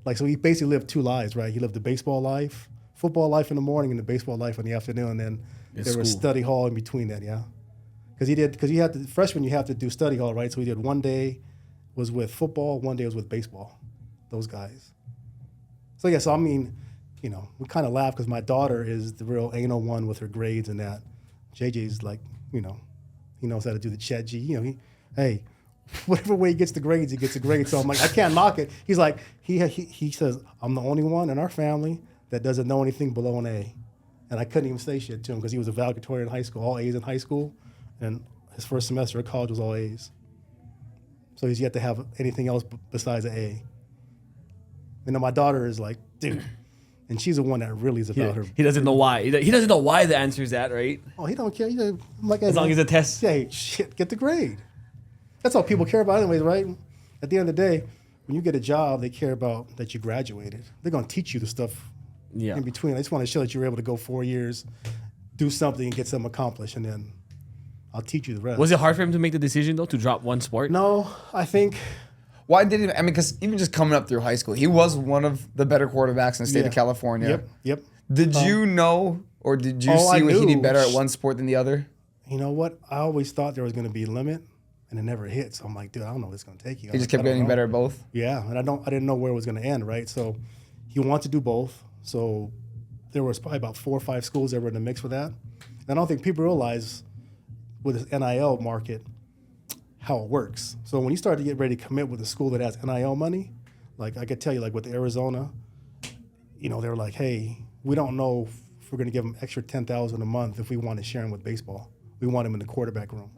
Like, so he basically lived 2 lives, right? He lived the baseball life, football life in the morning, and the baseball life in the afternoon. And then there was study hall in between that, yeah. Because you had to, freshman, you have to do study hall, right? So we did one day was with football, one day was with baseball, those guys. So, yeah, so I mean, you know, we kind of laugh because my daughter is the real anal one with her grades and that. JJ's like, you know, he knows how to do the chat G. You know, hey, whatever way he gets the grades, he gets the grades. So I'm like, I can't knock it. He's like, he says, I'm the only one in our family that doesn't know anything below an A. And I couldn't even say shit to him because he was a valedictorian in high school, all A's in high school. And his first semester of college was all A's. So he's yet to have anything else besides an A. And then my daughter is like, dude. And she's the one that really is about her. He doesn't know why. He doesn't know why the answer is that, right? Oh, he don't care. I'm like, as long as the test. Hey, shit, get the grade. That's all people care about anyways, right? At the end of the day, when you get a job, they care about that you graduated. They're going to teach you the stuff in between. I just want to show that you were able to go 4 years, do something, and get something accomplished, and then I'll teach you the rest. Was it hard for him to make the decision, though, to drop one sport? No, I think... Why did he? I mean, because even just coming up through high school, he was one of the better quarterbacks in the state of California. Yep. Did you know, or did you see when he did better at one sport than the other? You know what? I always thought there was going to be a limit, and it never hit. So I'm like, dude, I don't know what it's going to take you. He just kept getting better at both? Yeah, and I didn't know where it was going to end, right? So he wanted to do both. So there was probably about 4 or 5 schools that were in the mix for that. And I don't think people realize with this NIL market how it works. So when you start to get ready to commit with a school that has NIL money, like I could tell you, like with Arizona, you know, they're like, hey, we don't know if we're going to give them extra $10,000 a month if we want to share them with baseball. We want them in the quarterback room.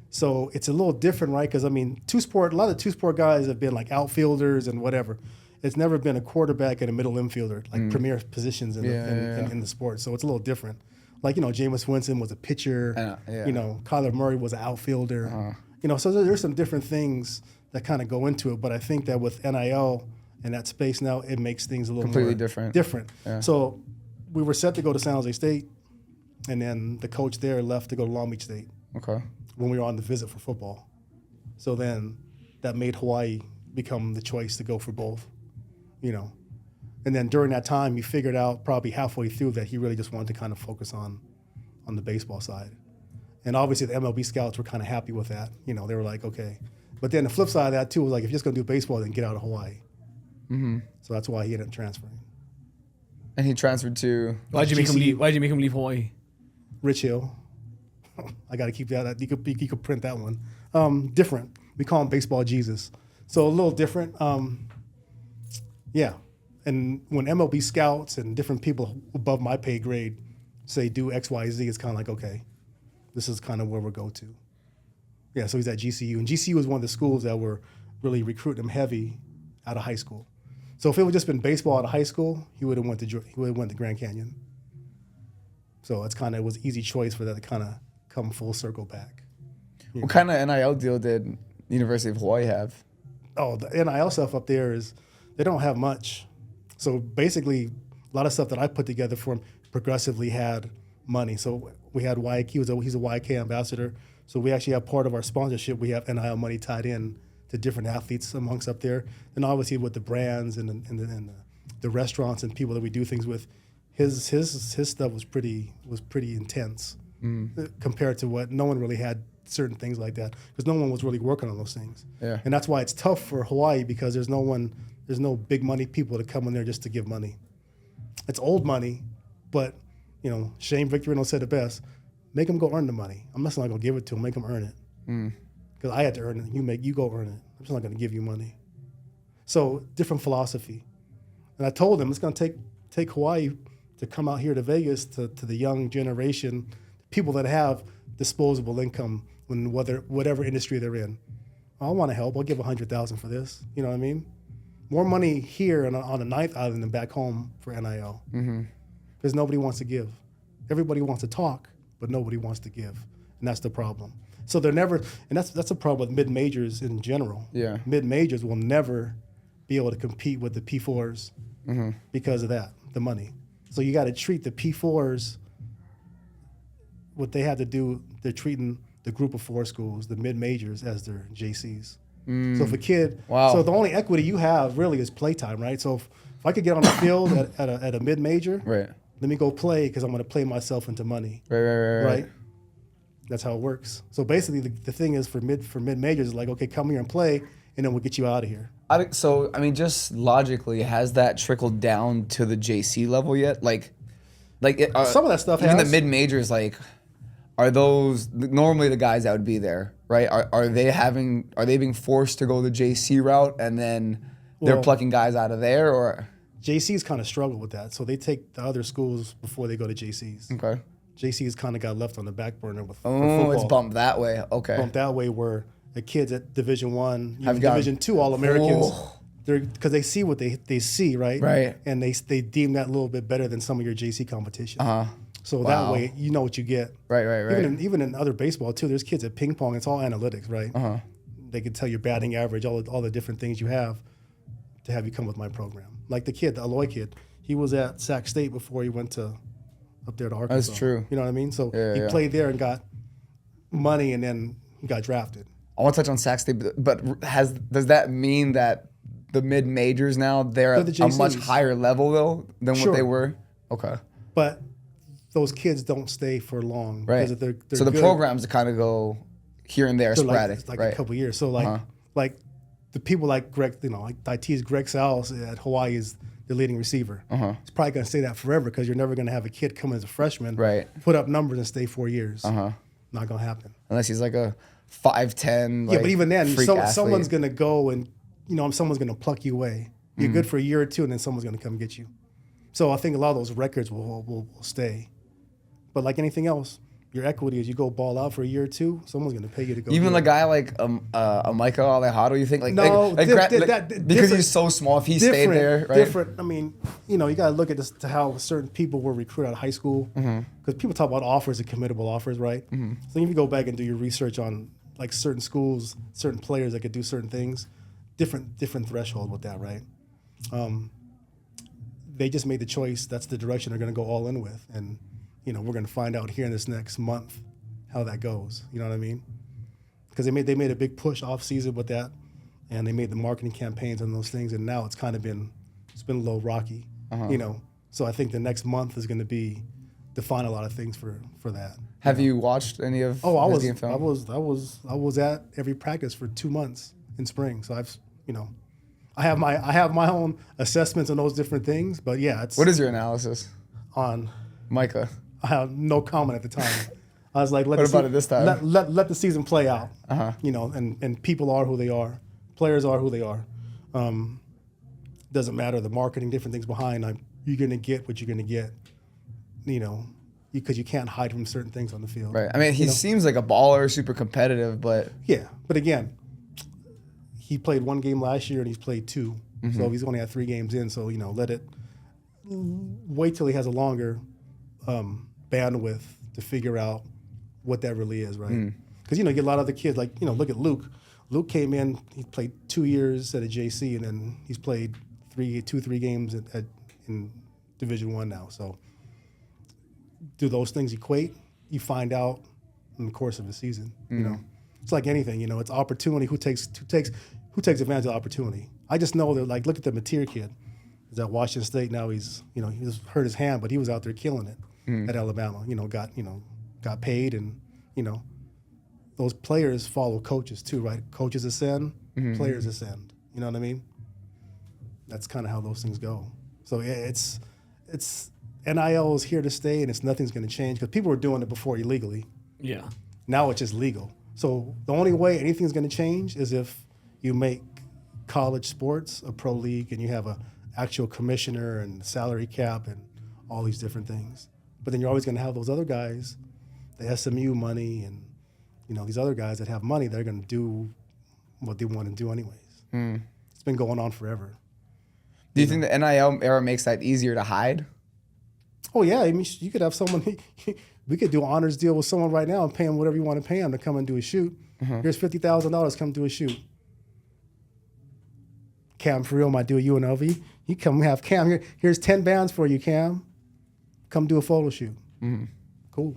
So it's a little different, right? Because I mean, a lot of two-sport guys have been like outfielders and whatever. It's never been a quarterback and a middle infielder, like premier positions in the sport. So it's a little different. Like, you know, Jameis Winston was a pitcher. You know, Kyler Murray was an outfielder. You know, so there's some different things that kind of go into it. But I think that with NIL and that space now, it makes things a little completely more different. Yeah. So we were set to go to San Jose State, and then the coach there left to go to Long Beach State. Okay. When we were on the visit for football. So then that made Hawaii become the choice to go for both, you know. And then during that time, he figured out probably halfway through that he really just wanted to kind of focus on the baseball side. And obviously the MLB scouts were kind of happy with that. You know, they were like, okay. But then the flip side of that too was like, if you're just going to do baseball, then get out of Hawaii. So that's why he ended up transferring. And he transferred to... Why'd you make him leave Hawaii? Rich Hill. I got to keep that. You could print that one. Different. We call him Baseball Jesus. So a little different. Yeah. And when MLB scouts and different people above my pay grade say do X, Y, Z, it's kind of like, okay, this is kind of where we'll go to. Yeah, so he's at GCU. And GCU was one of the schools that were really recruiting him heavy out of high school. So if it would just been baseball out of high school, he would have went to Grand Canyon. So it's kind of, it was an easy choice for that to kind of come full circle back. What kind of NIL deal did University of Hawaii have? Oh, the NIL stuff up there is, they don't have much. So basically, a lot of stuff that I put together for him progressively had money. So we had YK, he's a YK ambassador. So we actually have part of our sponsorship, we have NIL money tied in to different athletes amongst up there. And obviously with the brands and the restaurants and people that we do things with, his stuff was pretty intense compared to what no one really had certain things like that because no one was really working on those things. Yeah. And that's why it's tough for Hawaii because there's no big money people to come in there just to give money. It's old money, but you know, Shane Victorino said it best, make them go earn the money. I'm just not gonna give it to them, make them earn it. Because I had to earn it, you go earn it. I'm just not gonna give you money. So different philosophy. And I told them it's gonna take Hawaii to come out here to Vegas to the young generation, people that have disposable income in whatever industry they're in. I want to help. I'll give $100,000 for this. You know what I mean? More money here on the ninth island than back home for NIL. Because nobody wants to give. Everybody wants to talk, but nobody wants to give, and that's the problem. So they're never, and that's a problem with mid-majors in general. Yeah, mid-majors will never be able to compete with the P4s because of that, the money. So you got to treat the P4s, what they have to do, they're treating the group of 4 schools, the mid-majors, as their JCs. So if a kid, so the only equity you have really is playtime, right? So if I could get on the field at a mid-major, let me go play because I'm going to play myself into money, right? That's how it works. So basically, the thing is for mid-majors is like, okay, come here and play, and then we'll get you out of here. So I mean, just logically, has that trickled down to the JC level yet? Some of that stuff even has. the mid-majors, like, are those normally the guys that would be there, right? Are they being forced to go the JC route and then they're plucking guys out of there, or JCs kind of struggle with that, so they take the other schools before they go to JCs. Okay. JCs kind of got left on the back burner with for football. It's bumped that way. Okay. Bumped that way where the kids at Division I, even Division II All-Americans, because they see what they see, right? Right. And they deem that a little bit better than some of your JC competition. So that way, you know what you get. Right. Even in other baseball too, there's kids at ping pong. It's all analytics, right? They can tell your batting average, all the different things you have to have you come with my program. Like the Aloy kid, he was at Sac State before he went to up there to Arkansas. That's true. You know what I mean? So he played there and got money, and then he got drafted. I want to touch on Sac State, but does that mean that the mid majors now they're at a much higher level though than what they were? Okay. But those kids don't stay for long, right? Because they're so the good. Programs kind of go here and there, sporadic, like right? A couple years. So like the people like Greg, like IT's Greg Sal's at Hawaii is the leading receiver. It's probably going to stay that forever because you're never going to have a kid come as a freshman, right? Put up numbers and stay 4 years. Not going to happen unless he's like a 5'10". Yeah, but even then, someone's going to go and someone's going to pluck you away. You're good for a year or two, and then someone's going to come get you. So I think a lot of those records will stay. But like anything else, your equity is you go ball out for a year or two, someone's going to pay you to go. Even a guy like Micah Alejado, you think no, because he's so small, if he stayed there, right? Different. I mean, you got to look at this to how certain people were recruited out of high school. Because people talk about offers and committable offers, right? So if you go back and do your research on like certain schools, certain players that could do certain things, different threshold with that, right? They just made the choice. That's the direction they're going to go all in with, and we're going to find out here in this next month how that goes. You know what I mean? Because they made a big push off season with that, and they made the marketing campaigns and those things, and now it's been a little rocky. So I think the next month is going to define a lot of things for that. Have you watched any of? Oh, I was at every practice for 2 months in spring. So I have my own assessments on those different things, but yeah, What is your analysis on Micah? I have no comment at the time. I was like, let the season play out. And people are who they are, players are who they are. Doesn't matter the marketing, different things behind. You're gonna get what you're gonna get. Because you can't hide from certain things on the field. Right. I mean, he seems like a baller, super competitive, but yeah. But again, he played 1 game last year and he's played 2, so he's only had 3 games in. So wait till he has a longer bandwidth to figure out what that really is, right? Because you get a lot of other kids like look at Luke. Luke came in, he played 2 years at a JC, and then he's played 3 games in Division I now. So do those things equate? You find out in the course of the season. It's like anything. It's opportunity. Who takes advantage of opportunity? I just know that look at the Mateer kid. He's at Washington State now. He's he just hurt his hand, but he was out there killing it at Alabama. Got paid, and those players follow coaches too, right? Coaches ascend, players ascend. You know what I mean? That's kind of how those things go. So it's NIL is here to stay, and nothing's going to change because people were doing it before illegally. Yeah. Now it's just legal. So the only way anything's going to change is if you make college sports a pro league and you have a actual commissioner and salary cap and all these different things. But then you're always going to have those other guys, the SMU money and these other guys that have money, they're going to do what they want to do anyways. It's been going on forever. Do you think the NIL era makes that easier to hide? Oh yeah, I mean you could have someone. We could do an honors deal with someone right now and pay him whatever you want to pay him to come and do a shoot. Here's $50,000, come do a shoot. Cam, for real, my dude, UNLV. You come have Cam here. Here's 10 bands for you, Cam. Come do a photo shoot. Cool.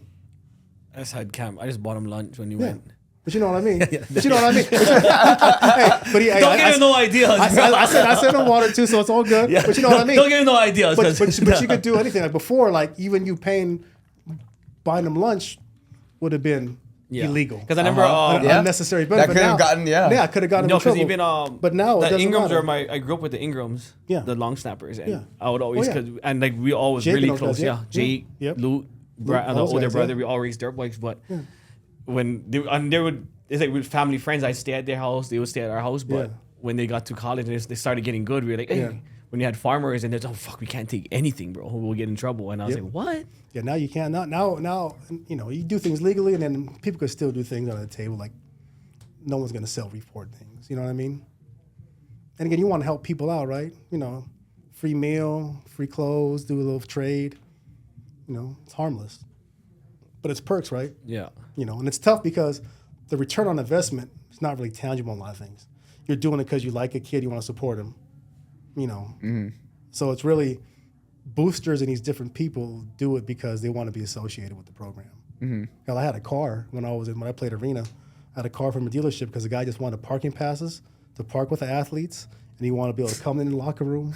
I just had Cam. I just bought him lunch when he went. But you know what I mean. But you know what I mean. Hey, Don't give him no ideas. I said no water too, so it's all good. But you know what I mean. Don't give him no ideas. But you could do anything. Like before, like even you buying them lunch would have been illegal. Because I remember unnecessary benefit. That could have gotten I could have gotten in trouble. Even but now the it doesn't Ingrams matter. I grew up with the Ingrams, the long snappers, and I would always and like we all was Jake really and those close. guys, Jake, Luke, the older brother, we all raced dirt bikes. But when they would, it's like with family friends, I'd stay at their house, they would stay at our house. But when they got to college and they started getting good, we were like, hey. When you had farmers and they're oh fuck, we can't take anything, bro. We'll get in trouble. And I was like, what? Yeah, now you can't. Now, you know, you do things legally, and then people could still do things on the table. Like, no one's gonna self-report things. You know what I mean? And again, you want to help people out, right? You know, free meal, free clothes, do a little trade. You know, it's harmless, but it's perks, right? Yeah. You know, and it's tough because the return on investment is not really tangible on a lot of things. You're doing it because you like a kid, you want to support him. You know, so it's really boosters and these different people do it because they want to be associated with the program. Hell, I had a car when I played arena. I had a car from a dealership because the guy just wanted parking passes to park with the athletes, and he wanted to be able to come in the locker room.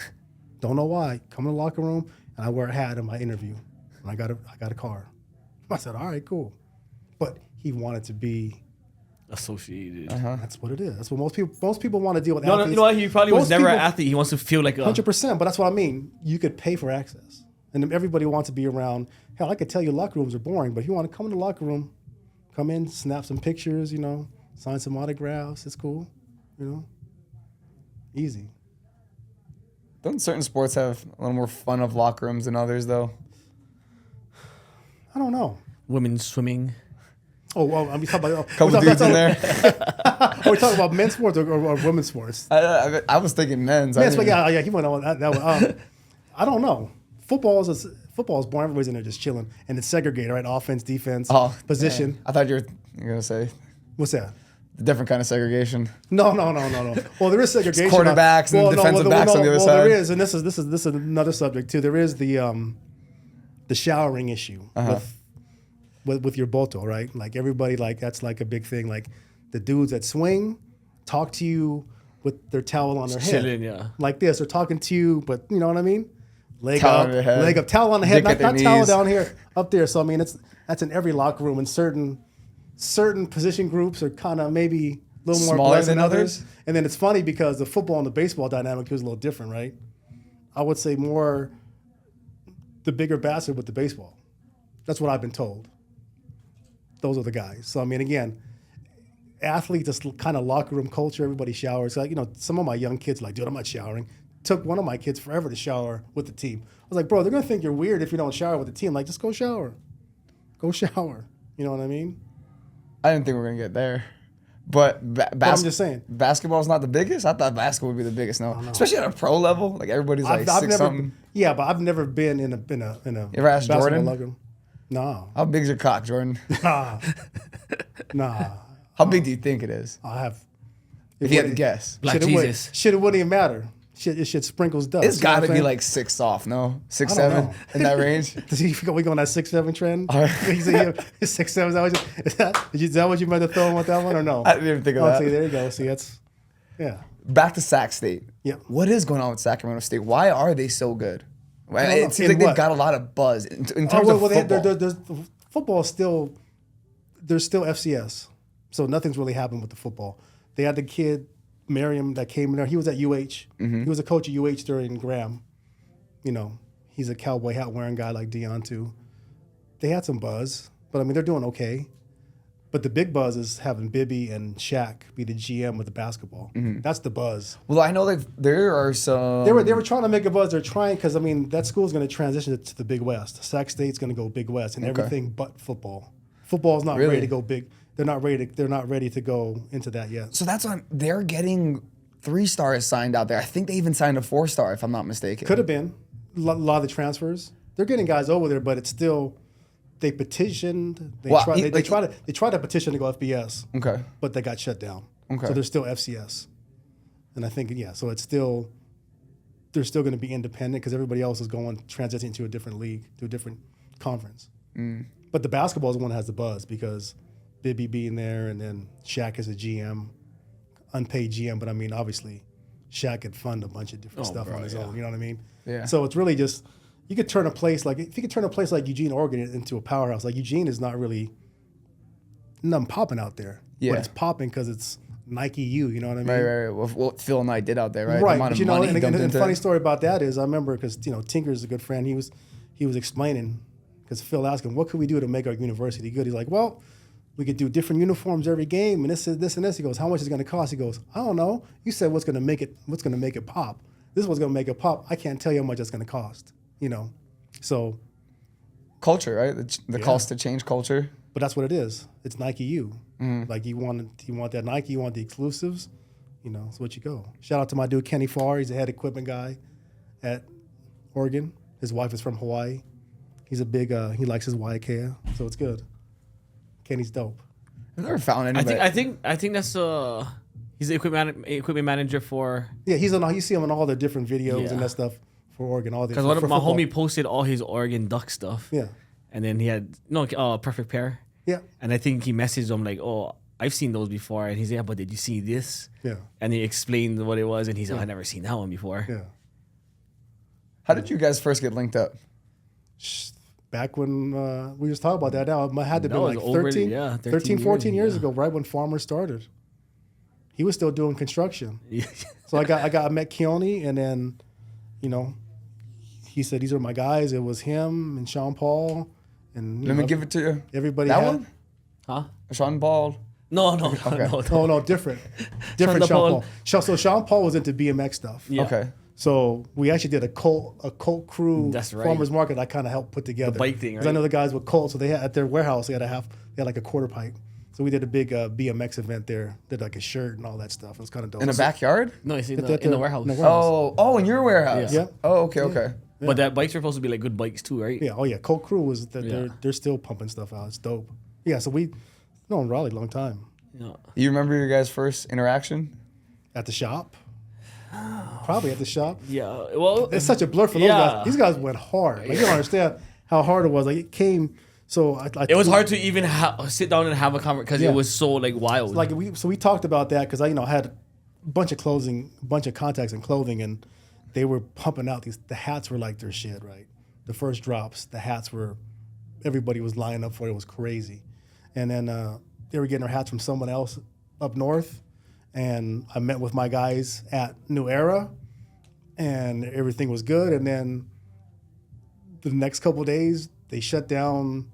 Don't know why. Come in the locker room, and I wear a hat in my interview, and I got a car. I said, all right, cool, but he wanted to be associated. That's what it is. That's what most people want to deal with. No, athletes. you know what? He probably was never an athlete. He wants to feel like 100%. But that's what I mean. You could pay for access, and everybody wants to be around. Hell, I could tell you locker rooms are boring, but if you want to come in the locker room, come in, snap some pictures, you know, sign some autographs. It's cool, you know, easy. Don't certain sports have a little more fun of locker rooms than others, though? I don't know. Women's swimming. Oh, well, I'm talking about Couple dudes in there. Are we talking about men's sports or women's sports? I was thinking men's. But yeah, he went on that one. I don't know. Football is boring. Everybody's in there just chilling, and it's segregated, right? Offense, defense, position. Yeah. I thought you were gonna say what's that? A different kind of segregation. No. Well, there is segregation. It's quarterbacks and defensive backs on the other side. Well, there is, and this is another subject too. There is the showering issue with your boto, right? Like everybody, like that's like a big thing. Like the dudes that swing talk to you with their towel on their head, yeah, like this. They're talking to you, but you know what I mean? Leg towel up, towel on the head, not towel down here, up there. So I mean, that's in every locker room, and certain position groups are kind of maybe a little more smaller than others. And then it's funny because the football and the baseball dynamic is a little different, right? I would say more the bigger basket with the baseball. That's what I've been told. Those are the guys. So I mean, again, athletes, it's kind of locker room culture. Everybody showers. Like, you know, some of my young kids are like, dude, I'm not showering. Took one of my kids forever to shower with the team. I was like, bro, they're gonna think you're weird if you don't shower with the team. Like, just go shower. Go shower. You know what I mean? I didn't think we were gonna get there, but I'm just saying, basketball's not the biggest. I thought basketball would be the biggest. No, especially at a pro level. Like everybody's like I've 6 never, something. Yeah, but I've never been in a You ever asked Jordan? locker room. No. How big's your cock, Jordan? Nah. How big do you think it is? I have. If you had to guess, Black Jesus. Shit, it wouldn't even matter. Shit sprinkles dust. It's got to be like 6 soft, no? 6, 7 in that range. Does he we go on that 6'7" trend? Right. He's 6'7". Is that what you meant to throw him with that one or no? I didn't even think of that. See, there you go. See, that's Back to Sac State. Yeah. What is going on with Sacramento State? Why are they so good? It seems like they've got a lot of buzz in terms of football. Football is still, there's still FCS, so nothing's really happened with the football. They had the kid Merriam that came in there. He was at UH. He was a coach at UH during Graham. You know, he's a cowboy hat wearing guy like Dion too. They had some buzz, but I mean they're doing okay. But the big buzz is having Bibby and Shaq be the GM with the basketball. That's the buzz. Well, I know there are some. They were trying to make a buzz. They're trying because I mean that school's going to transition to the Big West. Sac State's going to go Big West and everything but football. Football's not ready to go big. They're not ready to go into that yet. So that's why they're getting 3 stars signed out there. I think they even signed a 4-star, if I'm not mistaken. Could have been a lot of the transfers. They're getting guys over there, but it's still. They petitioned. They tried to petition to go FBS. Okay. But they got shut down. Okay. So they're still FCS. And I think, so it's still, they're still going to be independent because everybody else is transitioning to a different league, to a different conference. But the basketball is the one that has the buzz because Bibby being there and then Shaq is a GM, unpaid GM. But I mean, obviously, Shaq could fund a bunch of different stuff on his own. You know what I mean? Yeah. So it's really just, you could turn a place like, if you could turn a place like Eugene, Oregon into a powerhouse, like Eugene is not really, nothing popping out there. Yeah. But it's popping because it's Nike U, you know what I mean? Right. What Phil and I did out there, right? Right. The amount But, of money and dumped the into funny it. story about that is I remember because, Tinker's a good friend. He was explaining, because Phil asked him, what could we do to make our university good? He's like, well, we could do different uniforms every game and this and this. He goes, how much is it going to cost? He goes, I don't know. You said what's going to make it pop. This is what's going to make it pop. I can't tell you how much it's going to cost, So Culture, right? The cost to change culture. but that's what it is. It's Nike U. Like you want that Nike, you want the exclusives, it's what you go. Shout out to my dude Kenny Farr. He's the head equipment guy at Oregon. His wife is from Hawaii. He's a big he likes his Waiakea, so it's good. Kenny's dope. I've never found anybody. I think that's he's the equipment manager for. Yeah, you see him in all the different videos and that stuff for Oregon. All because one of my homie posted all his Oregon Duck stuff. Yeah, and then he had perfect pair. Yeah, and I think he messaged him like, "Oh, I've seen those before," and he's like, "Yeah, but did you see this?" Yeah, and he explained what it was, and he's like, "I've never seen that one before." Yeah. How did you guys first get linked up? Back when we just talking about that now, I had to be like 13, 14 years ago, right when Farmer started. He was still doing construction. So I met Keone, and then, he said, these are my guys. It was him and Sean Paul. And Let me give it to you. Everybody that had, one? Huh? Sean Paul? No, different Sean Paul. So Sean Paul was into BMX stuff. Yeah. Okay. So we actually did a Colt crew farmers market I kind of helped put together. The bike thing, right? Because I know the guys with Colt, so they had at their warehouse they had like a quarter pipe. So we did a big BMX event there. Did like a shirt and all that stuff. It was kind of dope. In the backyard? No, it's in the warehouse. Oh, in your warehouse. Yeah. Oh, okay. Yeah. But that bikes are supposed to be like good bikes too, right? Yeah. Oh yeah. Colt crew was they're still pumping stuff out. It's dope. Yeah. So we known Raleigh a long time. Yeah. You remember your guys' first interaction? At the shop. Probably at the shop. Yeah. Well, it's such a blur for those guys. These guys went hard. Like, you don't understand how hard it was. Like it came. So it was hard to even sit down and have a conversation because it was so like wild. Like we talked about that because I had a bunch of contacts in clothing, and they were pumping out the hats were like their shit, right? The first drops, the hats were, everybody was lining up for it. It was crazy, and then they were getting their hats from someone else up north. And I met with my guys at New Era, and everything was good. And then the next couple of days, they shut down.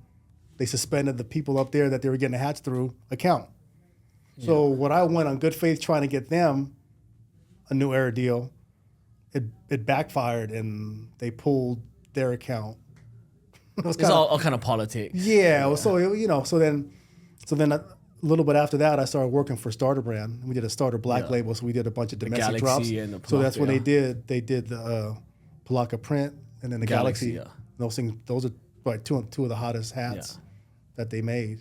They suspended the people up there that they were getting the hats through account. Yeah. So when I went on good faith trying to get them a New Era deal, it backfired, and they pulled their account. It's all kind of politics. Yeah. So then. A little bit after that, I started working for Starter Brand. We did a Starter Black label, so we did a bunch of domestic drops. So that's when they did the Palaka print and then the Galaxy. Yeah. Those are like two of the hottest hats that they made.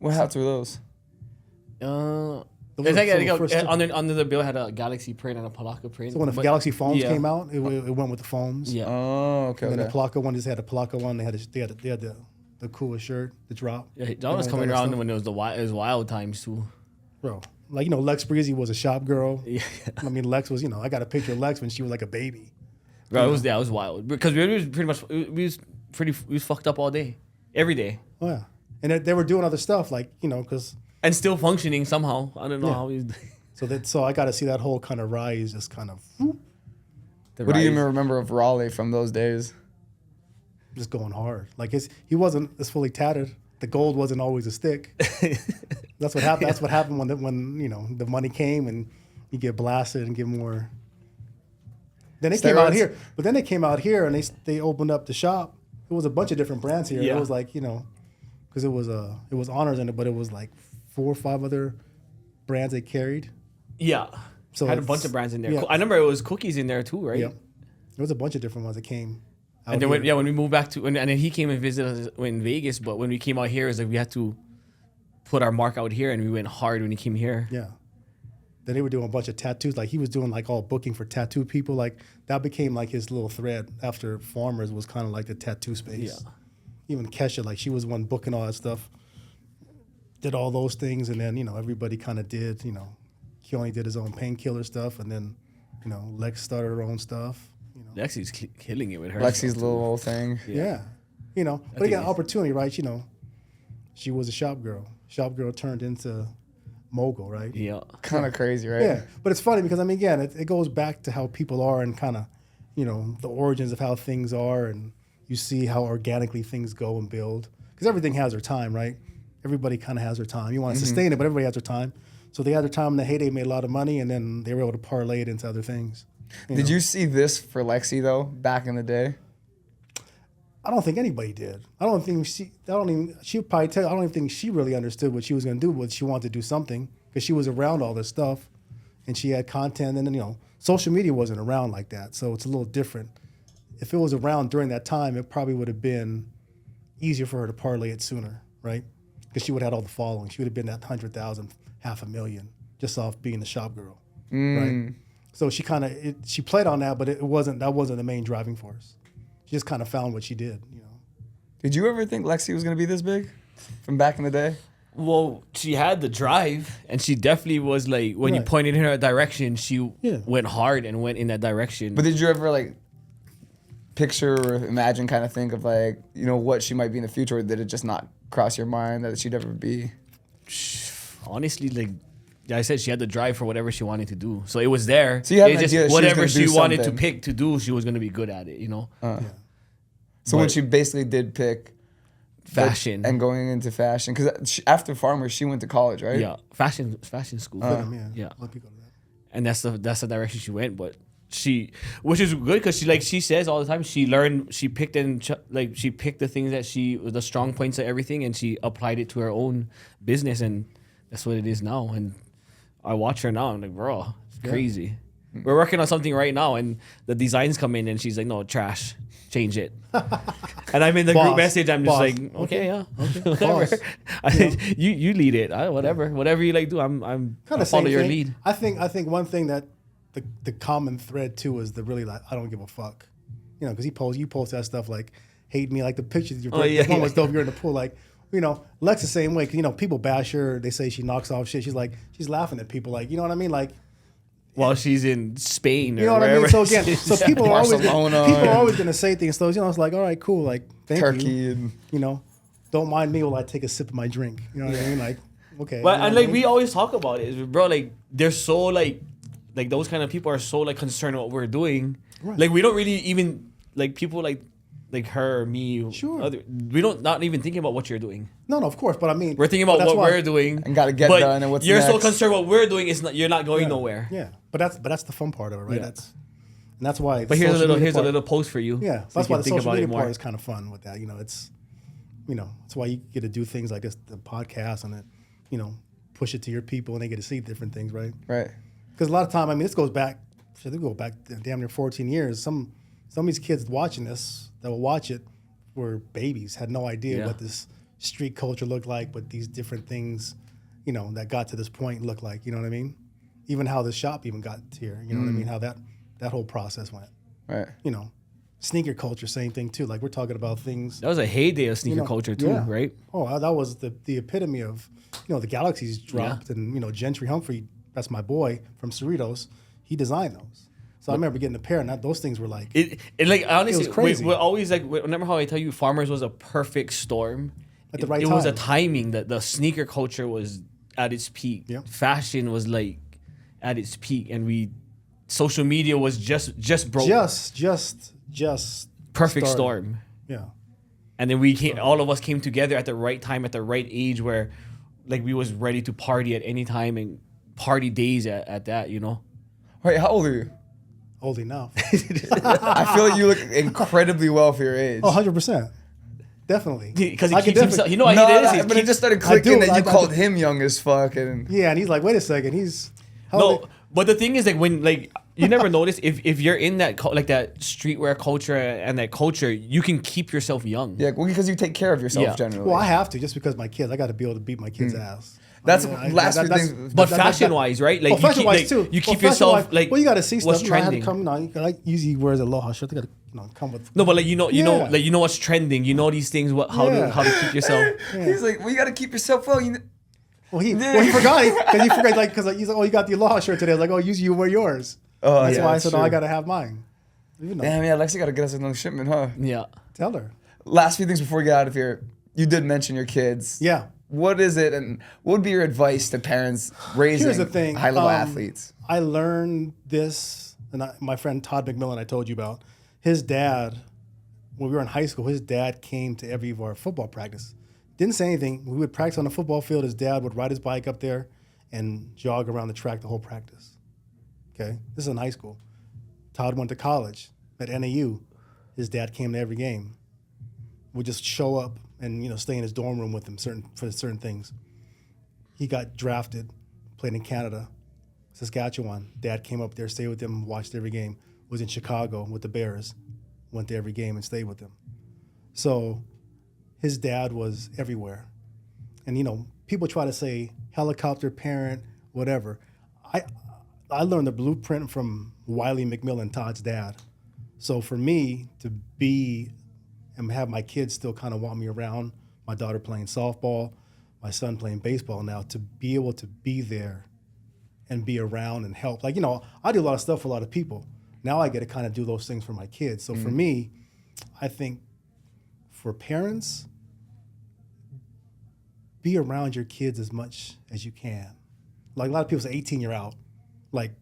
What hats were those? Under the bill had a Galaxy print and a Palaka print. So when the Galaxy foams came out, it went with the foams. Yeah. Oh, okay. And then the Palaka one just had a Palaka one. They had the coolest shirt, the drop. Yeah, John was coming around when it was wild times too. Bro, Lex Breezy was a shop girl. Yeah. I mean, Lex was, I got a picture of Lex when she was like a baby. Bro, it was wild because we was fucked up all day, every day. Oh yeah, and they were doing other stuff because and still functioning somehow. I don't know how he's. So I got to see that whole kind of rise, just kind of. What do you even remember of Raleigh from those days? Just going hard. Like he wasn't as fully tatted. The gold wasn't always a stick. That's what happened. That's what happened when the money came and you get blasted and get more. Then they came out here, but then they came out here and they opened up the shop. It was a bunch of different brands here. Yeah. It was like because it was Honors in it, but it was like 4 or 5 other brands they carried. Yeah. So had a bunch of brands in there. Yeah. I remember it was Cookies in there too, right? Yeah. There was a bunch of different ones that came. And then when we moved back to and then he came and visited us in Vegas, but when we came out here, it was like we had to put our mark out here, and we went hard when he came here. Yeah. Then they were doing a bunch of tattoos. Like he was doing like all booking for tattoo people. Like that became like his little thread after Farmers was kind of like the tattoo space. Yeah. Even Kesha, like she was the one booking all that stuff. Did all those things, and then everybody kind of did. Keone did his own painkiller stuff, and then Lex started her own stuff. Lexi's killing it with her. Lexi's little thing. Yeah. But again, opportunity, right? She was a shop girl. Shop girl turned into mogul, right? Yeah. Kind of crazy, right? Yeah. But it's funny because, again, it goes back to how people are and kind of, the origins of how things are, and you see how organically things go and build. Because everything has their time, right? Everybody kind of has their time. You want to sustain it, but everybody has their time. So they had their time in the heyday, made a lot of money, and then they were able to parlay it into other things. Did you see this for Lexi, though, back in the day? I don't think anybody did. I don't even think she really understood what she was going to do, but she wanted to do something because she was around all this stuff and she had content, and then, social media wasn't around like that. So it's a little different. If it was around during that time, it probably would have been easier for her to parlay it sooner, right? Because she would have had all the following. She would have been at 100,000, 500,000 just off being the shop girl, right? So she she played on that, but that wasn't the main driving force. She just kind of found what she did, Did you ever think Lexi was going to be this big from back in the day? Well, she had the drive, and she definitely was like, when you pointed in her direction, she went hard and went in that direction. But did you ever picture or imagine, kind of think of what she might be in the future, or did it just not cross your mind that she'd ever be? Honestly, like I said, she had the drive for whatever she wanted to do. So it was there. So you had an just idea that whatever she was she gonna do wanted to something. pick to do, she was going to be good at it, So when she basically did pick fashion and going into fashion, because after Farmers, she went to college, right? Yeah, fashion school. Yeah. Yeah. Let people know that. And that's the direction she went, but which is good because she says all the time, she picked the things that the strong points of everything, and she applied it to her own business, and that's what it is now. And I watch her now, I'm like, bro, it's crazy. We're working on something right now, and the designs come in, and she's like, no, trash, change it. And I'm in the group message, I'm just like, okay, yeah, whatever. You lead it, whatever you like do, I'm Kind of follow your lead. I think one thing that the common thread too is the really I don't give a fuck, because you post that stuff like hate me, like the pictures the one was dope, you're in the pool, like. Lex the same way. People bash her. They say she knocks off shit. She's laughing at people. Like, you know what I mean? Like, while she's in Spain, you know what I mean? So again, people are always gonna say things. So it's like, all right, cool. Like, thank Turkey you. and Don't mind me while I take a sip of my drink. You know what I mean? Like, okay. But and like we always talk about it, bro. Like they're so like those kind of people are so like concerned with what we're doing. Right. Like we don't really even like people like her or me. Sure. We don't not even thinking about what you're doing. No, of course. But I mean, we're thinking about what we're doing and got to get done and what's you're next. so concerned what we're doing. You're not going nowhere. Yeah, but that's the fun part of it, right? Yeah. That's why. But here's a little post for you. Yeah, so that's why the social media more. part is kind of fun with that. It's that's why you get to do things like this, the podcast, and then push it to your people, and they get to see different things, right? Right. Because a lot of time, I mean, this goes back. They go back damn near 14 years. Some of these kids watching this that will watch it were babies, had no idea what this street culture looked like, what these different things, that got to this point look like. You know what I mean? Even how the shop even got here. You know what I mean? How that whole process went. Right. Sneaker culture, same thing too. Like we're talking about things. That was a heyday of sneaker culture too, right? Oh, that was the epitome of, the Galaxies dropped, and Gentry Humphrey, that's my boy from Cerritos, he designed those. So I remember getting a pair, and those things were like it like honestly, it was crazy. We're always like, remember how I tell you, Farmers was a perfect storm at the right time. It was a timing that the sneaker culture was at its peak. Yep. Fashion was like at its peak, and social media was just broke. Just perfect started. storm. Yeah. And then all of us came together at the right time, at the right age, where like we was ready to party at any time, and party days at that, Wait, how old are you? Old enough. I feel like you look incredibly well for your age. 100%. Definitely. Because he keeps himself. You know what he is? But it just started clicking that you called him young as fuck. And yeah, and he's like, wait a second, but the thing is, like, when you never notice if you're in that that streetwear culture and that culture, you can keep yourself young. Yeah, well, because you take care of yourself generally. Well, I have to, just because my kids, I got to be able to beat my kids' ass. That's Yeah, last few that's- things. But fashion-wise, right? Like fashion-wise too. You keep Well, yourself fashion-wise, like well, you got to see stuff. what's You know, I had to trending. come, I usually wears aloha shirt. They got to come with. No, but like you know, Yeah. like you know what's trending. You know these things. How Yeah. to keep yourself. He's like, well, you got to keep yourself well. Well, he forgot because he's like, oh, you got the aloha shirt today. I was like, oh, usually you wear yours. Oh, That's yeah, why I that's said, oh, I true. got to have mine. You know, Damn, yeah, Lexi got to get us another shipment, huh? Yeah. tell her. Last few things before we get out of here. You did mention your kids. Yeah. What is it, and what would be your advice to parents raising Here's the thing. high-level athletes? I learned this, and my friend Todd McMillan I told you about, his dad, when we were in high school, his dad came to every of our football practice. Didn't say anything. We would practice on the football field. His dad would ride his bike up there and jog around the track the whole practice. Okay? This is in high school. Todd went to college at NAU. His dad came to every game. Would just show up and stay in his dorm room with him for certain things. He got drafted, played in Canada, Saskatchewan. Dad came up there, stayed with him, watched every game. Was in Chicago with the Bears, went to every game and stayed with them. So his dad was everywhere. And people try to say helicopter parent, whatever. I learned the blueprint from Wiley McMillan, Todd's dad. So for me to be and have my kids still kind of want me around, my daughter playing softball, my son playing baseball now, to be able to be there and be around and help. Like, I do a lot of stuff for a lot of people. Now I get to kind of do those things for my kids. So for me, I think for parents, be around your kids as much as you can. Like a lot of people say 18, you're out. Like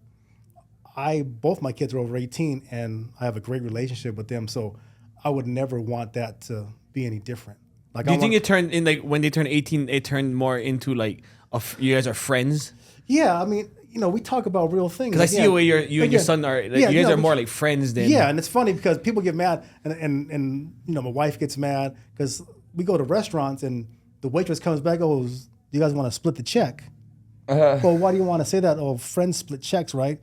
both my kids are over 18 and I have a great relationship with them. So I would never want that to be any different. Like, Do you think it turned in like when they turned 18, it turned more into like you guys are friends? Yeah, I mean, we talk about real things. Because I see the way you and your son are. Like, you guys are more like friends than. Yeah, and it's funny because people get mad, and my wife gets mad because we go to restaurants and the waitress comes back, oh, you guys want to split the check? Well, why do you want to say that? Oh, friends split checks, right?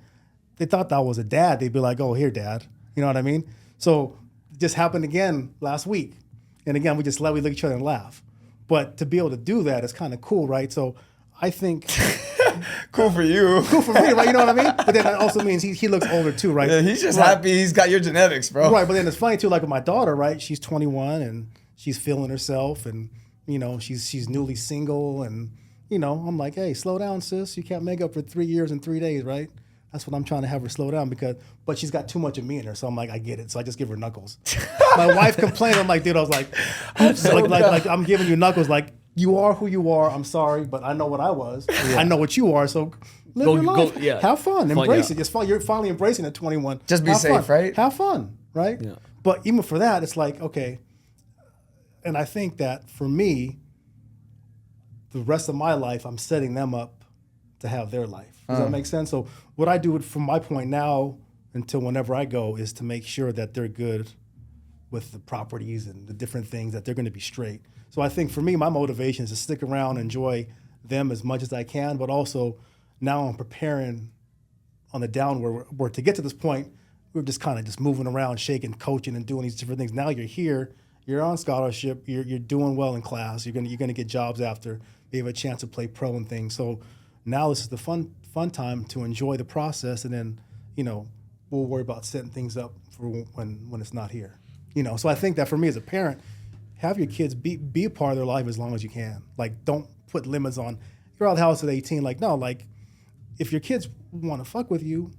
They thought that was a dad. They'd be like, oh, here, dad. You know what I mean? So it just happened again last week. And again, we look at each other and laugh. But to be able to do that is kind of cool, right? So I think... Cool for you. Cool for me, right? You know what I mean? But then that also means he looks older too, right? Yeah, he's just happy he's got your genetics, bro. Right, but then it's funny too, like with my daughter, right? She's 21 and she's feeling herself and, she's newly single and, I'm like, hey, slow down, sis. You can't make up for 3 years and 3 days, right? That's what I'm trying to have her slow down but she's got too much of me in her. So I'm like, I get it. So I just give her knuckles. My wife complained. I'm like, dude, I was like, I'm giving you knuckles. Like, you are who you are. I'm sorry, but I know what I was. Yeah. I know what you are. So live your life. Have fun. Embrace it. It's fun. You're finally embracing at 21. Just be safe, right? Have fun, right? Yeah. But even for that, it's like, okay. And I think that for me, the rest of my life, I'm setting them up to have their life. Does that make sense? So what I do from my point now until whenever I go is to make sure that they're good with the properties and the different things, that they're going to be straight. So I think for me, my motivation is to stick around, enjoy them as much as I can, but also now I'm preparing on the down where to get to this point, we're just kind of just moving around, shaking, coaching, and doing these different things. Now you're here, you're on scholarship, you're doing well in class, you're gonna get jobs after, you have a chance to play pro and things. So now this is the fun time to enjoy the process, and then we'll worry about setting things up for when it's not here. So I think that for me as a parent, have your kids be a part of their life as long as you can. Like, don't put limits on. You're out of the house at 18. Like, no, like, if your kids want to fuck with you,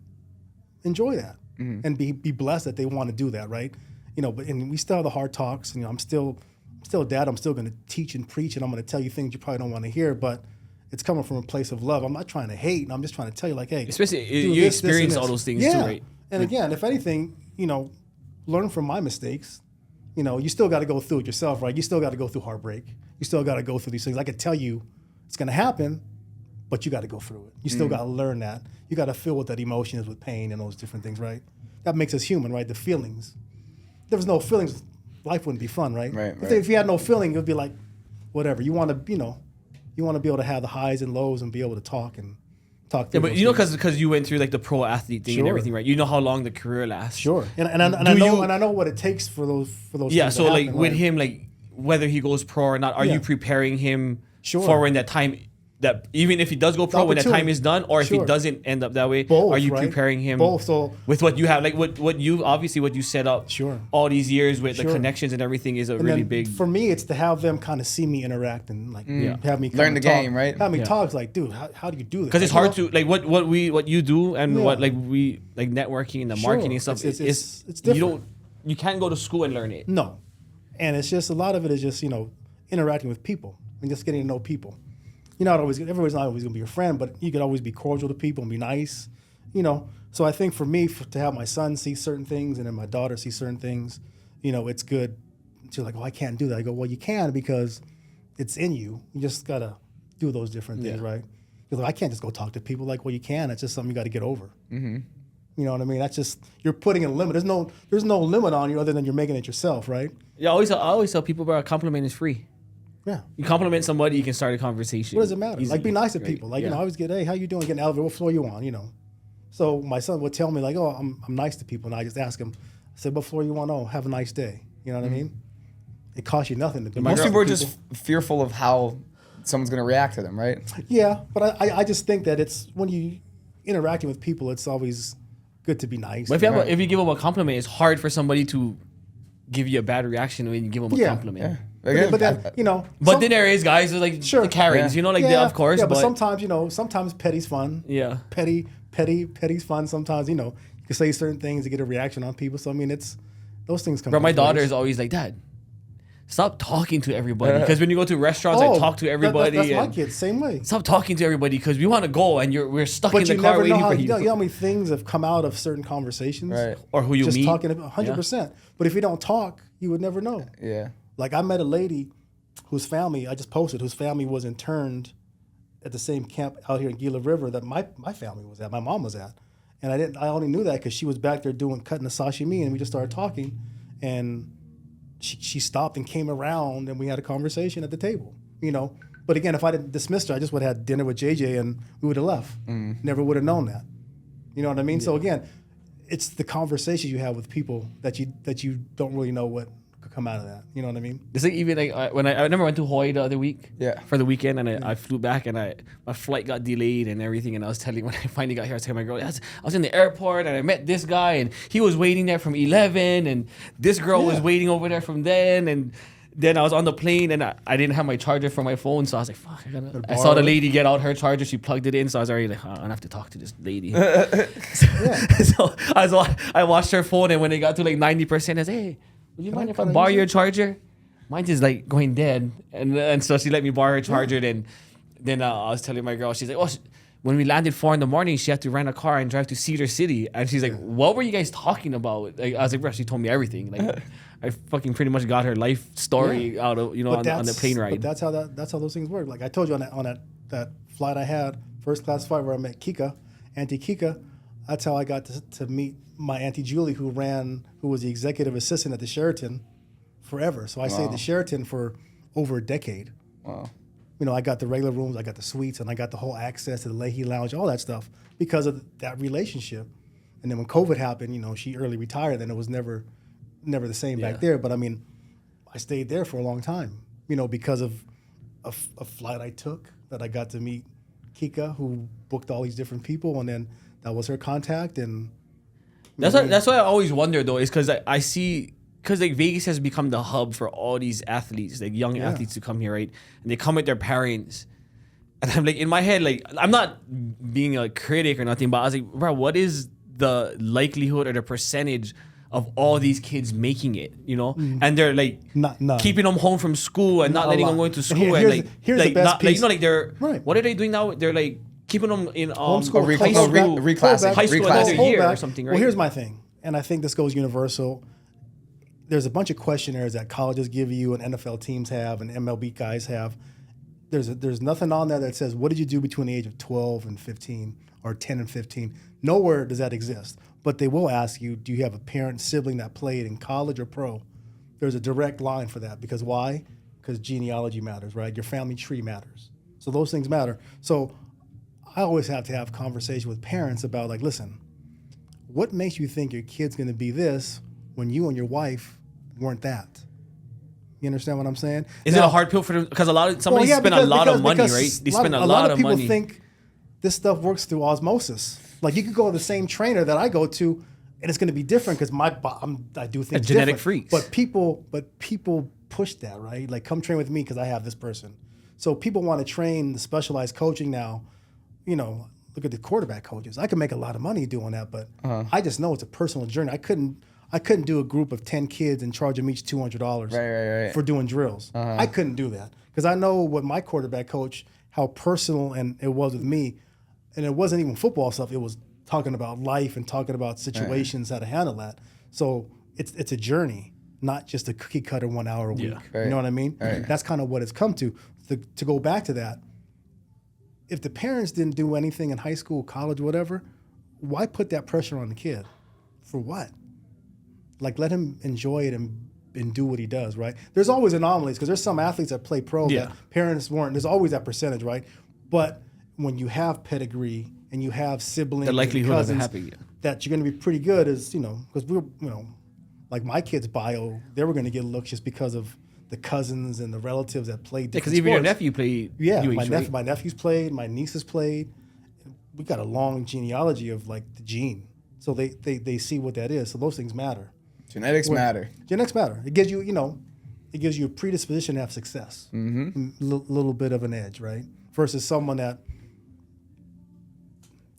enjoy that. Mm-hmm. And be blessed that they want to do that, right? But we still have the hard talks. I'm still a dad. I'm still going to teach and preach, and I'm going to tell you things you probably don't want to hear, but it's coming from a place of love. I'm not trying to hate, and I'm just trying to tell you, like, hey. Especially you experience all those things too, right? And again, if anything, learn from my mistakes. You still got to go through it yourself, right? You still got to go through heartbreak. You still got to go through these things. I can tell you it's going to happen, but you got to go through it. You still got to learn that. You got to feel what that emotion is with pain and those different things, right? That makes us human, right? The feelings. If there was no feelings, life wouldn't be fun, right? Right. If you had no feeling, it would be like, whatever. You want to be able to have the highs and lows and be able to talk. Yeah, but because you went through like the pro athlete thing and everything, right? You know how long the career lasts. Sure, and I know what it takes for those. Yeah, things so to happen, with right? him, like whether he goes pro or not, are you preparing him Sure. for when that time that even if he does go pro when the time is done, or if he Sure. doesn't end up that way, Both, are you right? preparing him Both, so with what you have, like what you obviously what you set up Sure. all these years with the Sure. connections and everything is a and really then big. for me, it's to have them kind of see me interact and like have me Learn kinda the game, right? Have me Yeah. talk like, dude, how do you do this? Because it's Like, hard to like what you do and Yeah. what like we like networking and the Sure. marketing and stuff. It's You different. you can't go to school and learn it. No, and it's just a lot of it is just interacting with people and just getting to know people. You're not always everybody's not always gonna be your friend, but you can always be cordial to people and be nice. So I think for me to have my son see certain things and then my daughter see certain things, it's good. She's like, oh, I can't do that. I go, well, you can because it's in you. You just gotta do those different things, right? Because I can't just go talk to people. Like, well, you can. It's just something you got to get over. Mm-hmm. You know what I mean? That's just you're putting a limit. There's no limit on you other than you're making it yourself, right? Yeah, I always tell people, bro, a compliment is free. Yeah. You compliment somebody, you can start a conversation. What does it matter? easily, Like, be nice to right? people. Like, Yeah. I always get, hey, how you doing? Get an elevator. What floor you on? So my son would tell me like, oh, I'm nice to people, and I just ask him, I said, what floor you on? Oh, have a nice day. You know what I mean? It costs you nothing to do. Most nice people to are just fearful of how someone's going to react to them, right? Yeah, but I just think that it's when you interacting with people, it's always good to be nice. But if you give them a compliment, it's hard for somebody to give you a bad reaction when you give them a compliment. Yeah. But then, But then there is guys who like Sure. the Karens, Yeah. of course. Yeah, but sometimes petty's fun. Yeah. Petty's fun. Sometimes, you can say certain things to get a reaction on people. So, I mean, it's those things come Bro, my both ways. daughter is always like, Dad, stop talking to everybody. Because when you go to restaurants, I talk to everybody. That's my and kids, same way. Stop talking to everybody because we want to go and we're stuck in But the you car never know waiting how, for you you. know how many things have come out of certain conversations. Right. Or who you Just meet. talking 100%. But if you don't talk, you would never know. Yeah. Like I met a lady whose family, I just posted, whose family was interned at the same camp out here in Gila River that my family was at, my mom was at. And I only knew that because she was back there cutting the sashimi, and we just started talking, and she stopped and came around, and we had a conversation at the table, But again, if I didn't dismiss her, I just would have had dinner with JJ, and we would have left. Never would have known that. You know what I mean? Yeah. So again, it's the conversations you have with people that you don't really know what could come out of that. You know what I mean? It's like even like when I remember I went to Hawaii the other week for the weekend, and I flew back, and my flight got delayed and everything, and I was telling when I finally got here, I was telling my girl, I was in the airport and I met this guy and he was waiting there from 11 and this girl was waiting over there from then, and then I was on the plane and I didn't have my charger for my phone, so I was like, fuck, I saw the lady get out her charger, she plugged it in, so I was already like, oh, I'm gonna have to talk to this lady. So I watched her phone, and when it got to like 90%, I said, hey, would you mind if I borrow your charger? Mine is like going dead, and so she let me borrow her charger. Then I was telling my girl, she's like, oh, when we landed 4 a.m, she had to rent a car and drive to Cedar City, and she's like, what were you guys talking about? Like, I was like, bro, she told me everything. Like, I fucking pretty much got her life story out of on the plane ride. But that's how those things work. Like I told you on that flight I had, first class flight where I met Kika, Auntie Kika. That's how I got to meet my Auntie Julie, who was the executive assistant at the Sheraton forever. So I stayed at the Sheraton for over a decade. Wow. I got the regular rooms, I got the suites, and I got the whole access to the Leahy Lounge, all that stuff because of that relationship. And then when COVID happened, she early retired, and it was never the same back there. But I mean, I stayed there for a long time, because of a flight I took that I got to meet Kika, who booked all these different people, and then that was her contact. And that's why I always wonder though, is because I see. Because like Vegas has become the hub for all these athletes, like young athletes to come here, right? And they come with their parents. And I'm like, in my head, like, I'm not being a critic or nothing, but I was like, bro, what is the likelihood or the percentage of all these kids making it, And they're like keeping them home from school and not letting them go into school. And here's the best piece. They're, what are they doing now? They're like keeping them in homeschool, high school another year or something, right? Well, here's my thing, and I think this goes universal. There's a bunch of questionnaires that colleges give you and NFL teams have and MLB guys have. There's nothing on there that says, what did you do between the age of 12 and 15 or 10 and 15? Nowhere does that exist. But they will ask you, do you have a parent, sibling that played in college or pro? There's a direct line for that. Because why? Because genealogy matters, right? Your family tree matters. So those things matter. So I always have to have conversation with parents about like, listen, what makes you think your kid's going to be this when you and your wife weren't that? You understand what I'm saying? Is it a hard pill for them? Because somebody spend a lot of money, right? They spend a lot of money. People think this stuff works through osmosis. Like you could go to the same trainer that I go to, and it's going to be different because I do things genetic different. freaks. But people push that, right? Like come train with me because I have this person. So people want to train the specialized coaching now. You know, look at the quarterback coaches. I could make a lot of money doing that, but I just know it's a personal journey. I couldn't do a group of 10 kids and charge them each $200 for doing drills. I couldn't do that because I know what my quarterback coach, how personal and it was with me. And it wasn't even football stuff. It was talking about life and talking about situations, how to handle that. So it's a journey, not just a cookie cutter 1 hour a week. You know what I mean? That's kind of what it's come to. To go back to that, if the parents didn't do anything in high school, college, whatever, why put that pressure on the kid? For what? Like let him enjoy it and do what he does, right? There's always anomalies because there's some athletes that play pro that parents weren't. There's always that percentage, right? But when you have pedigree and you have siblings, the likelihood and cousins of it happening, that you're going to be pretty good is, because we're, like my kid's bio, they were going to get looks just because of the cousins and the relatives that played different because even your sports. nephew played. Yeah, UH, my nephew's played, my nieces played. We got a long genealogy of like the gene, so they see what that is. So those things matter. Genetics matter. Genetics matter. It gives you, it gives you a predisposition to have success, little bit of an edge, right? Versus someone that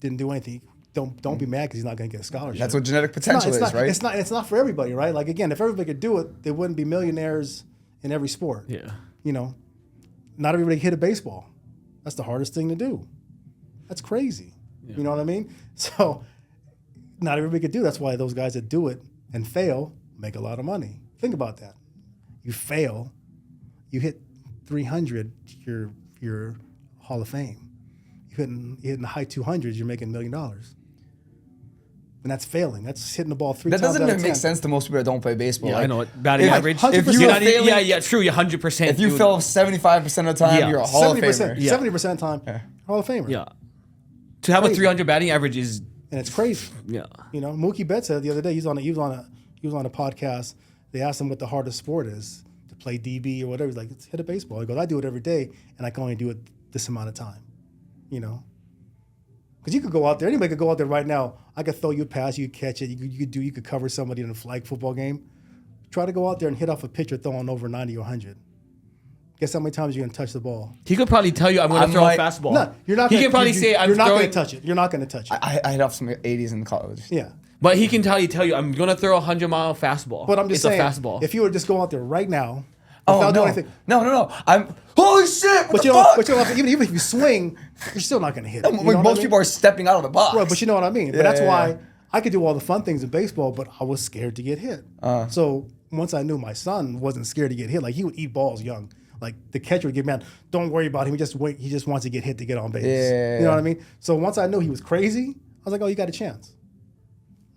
didn't do anything. Don't be mad because he's not going to get a scholarship. That's what genetic potential is, right? It's not for everybody, right? Like again, if everybody could do it, there wouldn't be millionaires in every sport. Yeah. Not everybody hit a baseball. That's the hardest thing to do. That's crazy. Yeah. You know what I mean? So not everybody could do it. That's why those guys that do it and fail make a lot of money. Think about that. You fail, you hit 300, you're Hall of Fame. You hit in the high 200s, you're making $1 million. And that's failing. That's hitting the ball three times. That doesn't even make sense to most people that don't play baseball. Yeah, I know it. Batting average. If you true. You're 100%. If you fail 75% of the time, you're a Hall of Famer. 70% of the time, Hall of Famer. Yeah. To have a 300 batting average is, and it's crazy. Yeah. Mookie Betts said the other day he was on a podcast. They asked him what the hardest sport is to play DB or whatever. He's like, it's hit a baseball. He goes, I do it every day, and I can only do it this amount of time. Because you could go out there, anybody could go out there right now. I could throw you a pass, you could catch it, you could cover somebody in a flag football game. Try to go out there and hit off a pitcher throwing over 90 or 100. Guess how many times you're going to touch the ball? He could probably tell you, I'm going to throw a fastball. No, you're not. He can probably say, you're not going to touch it. You're not going to touch it. I hit off some 80s in college. Yeah. But he can tell you, I'm going to throw a 100-mile fastball. But I'm just saying, a fastball. if you would just go out there right now, without doing anything. No. I'm holy shit. What the fuck? But even if you swing, you're still not going to hit it. Most people are stepping out of the box. Right, but you know what I mean. But that's why I could do all the fun things in baseball, but I was scared to get hit. So once I knew my son wasn't scared to get hit, like he would eat balls young. Like the catcher would get mad. Don't worry about him. He just wants to get hit to get on base. Yeah. You know what I mean? So once I knew he was crazy, I was like, oh, you got a chance.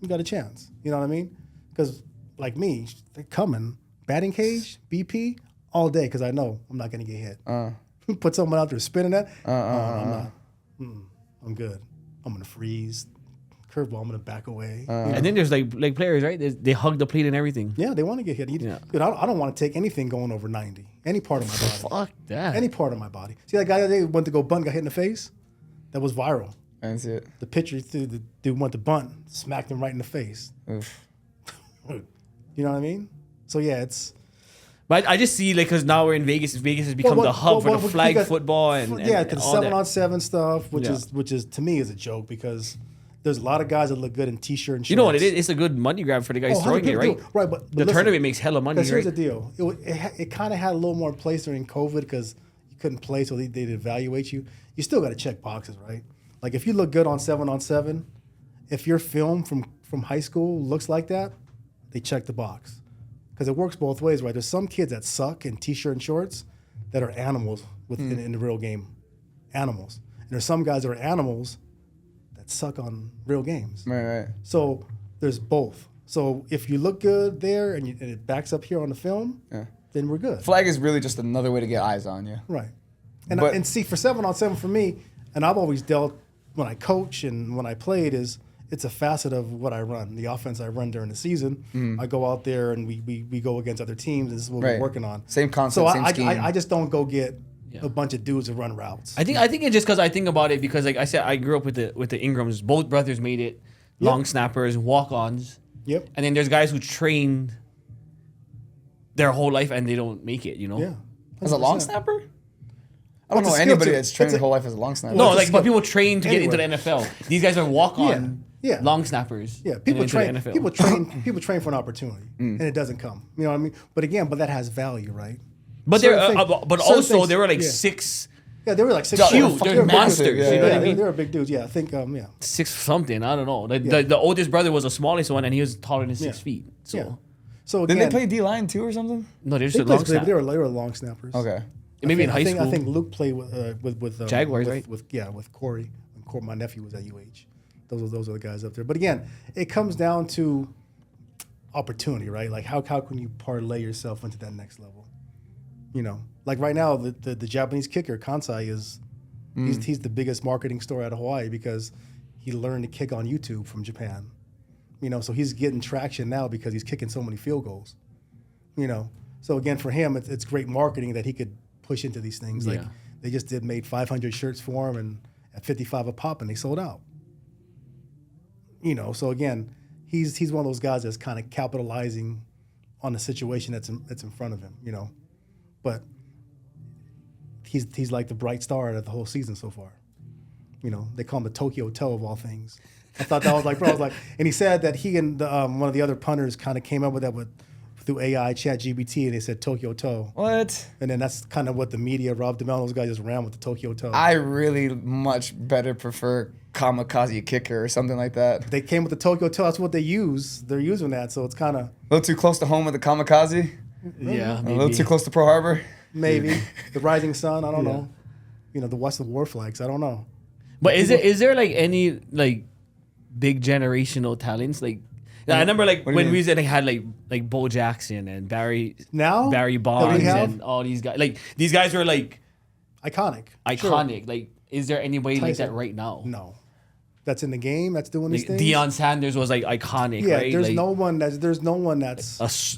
You got a chance. You know what I mean? Because like me, they're coming. Batting cage, BP, all day because I know I'm not going to get hit. Put someone out there spinning that. I'm not. I'm good. I'm going to freeze. Curveball, I'm going to back away. And then there's like players, right? They hug the plate and everything. Yeah, they want to get hit. Dude, I don't want to take anything going over 90. Any part of my body. Fuck that. Any part of my body. See that guy the other day went to go bunt, got hit in the face? That was viral. I didn't see it. The pitcher threw the dude went to bunt, smacked him right in the face. Oof. You know what I mean? So yeah, it's. But I just see because now we're in Vegas. Vegas has become the hub for the flag football and the 7-on-7 stuff, which is to me is a joke because there's a lot of guys that look good in t-shirt and shorts. You know what it is? It's a good money grab for the guys throwing it, right? Right, but the tournament makes hella money. Because here's the deal: it kind of had a little more place during COVID because you couldn't play, so they'd evaluate you. You still got to check boxes, right? Like if you look good on 7-on-7, if your film from high school looks like that, they check the box. Because it works both ways, right? There's some kids that suck in t-shirt and shorts that are animals in the real game. Animals. And there's some guys that are animals that suck on real games. Right. So there's both. So if you look good there and it backs up here on the film, then we're good. Flag is really just another way to get eyes on you. Right. And see, for 7-on-7 for me, and I've always dealt when I coach and when I played is it's a facet of what I run, the offense I run during the season. I go out there and we go against other teams, and this is what we're working on. Same concept, same scheme. I just don't go get a bunch of dudes to run routes. I think it's just because I think about it because like I said, I grew up with the Ingrams. Both brothers made it, long snappers, walk-ons. Yep. And then there's guys who trained their whole life and they don't make it. Yeah. As a long snapper? I don't know It's a anybody skill, that's trained their whole life as a long snapper. No, like but people train to get into the Anyway. NFL. These guys are walk-on Yeah. long snappers. Yeah, and people into train. the NFL. People train for an opportunity, and it doesn't come. You know what I mean? But that has value, right? But Certain they're things- but certain also things- there were like yeah. 6 Yeah, they were like 6 Yeah, foot. huge. they're They're fucking monsters. massive, yeah. You know what I Yeah, mean? they were big dudes. Yeah, I think 6 something. I don't know. The oldest brother was the smallest one, and he was taller than 6 Yeah. feet. So Yeah. So Didn't again, they play D-line too or something? no, they're they just played, long snap. they were long snappers. Okay. Maybe in high I school. think Luke played with Jaguars, right? With Corey. When my nephew was at UH. Those are the guys up there. But again, it comes down to opportunity, right? Like how can you parlay yourself into that next level? You know, like right now the Japanese kicker Kansai is he's the biggest marketing story out of Hawaii because he learned to kick on YouTube from Japan. You know, so he's getting traction now because he's kicking so many field goals. You know, so again for him it's great marketing that he could push into these things. Like Yeah. they just made 500 shirts for him and at 55 a pop and they sold out. You know, so again, he's one of those guys that's kind of capitalizing on the situation that's in front of him, you know. But he's like the bright star of the whole season so far. You know, they call him the Tokyo Toe of all things. I thought that was like, bro, I was like, and he said that he and one of the other punters kind of came up with that through AI, ChatGPT, and they said Tokyo Toe. What? And then that's kind of what the media, Rob DeMel, those guys just ran with the Tokyo Toe. I really much better prefer kamikaze kicker or something like that. They came with the Tokyo Toe. That's what they use. They're using that, so it's kind of A little too close to home with the kamikaze. Yeah, A maybe. little too close to Pearl Harbor. maybe the Rising Sun. I don't know. You know, the What's the War Flags. I don't know. But is there like any like big generational talents? Like I remember like What do you when mean? we said they had like Bo Jackson and Barry Now Barry that we Bonds have? and all these guys. Like these guys were like Iconic. Sure. iconic. Like is there anybody like Tyson. that right now? No, that's in the game. That's doing these Like things. Deion Sanders was like iconic. Yeah, right? there's like, no one that's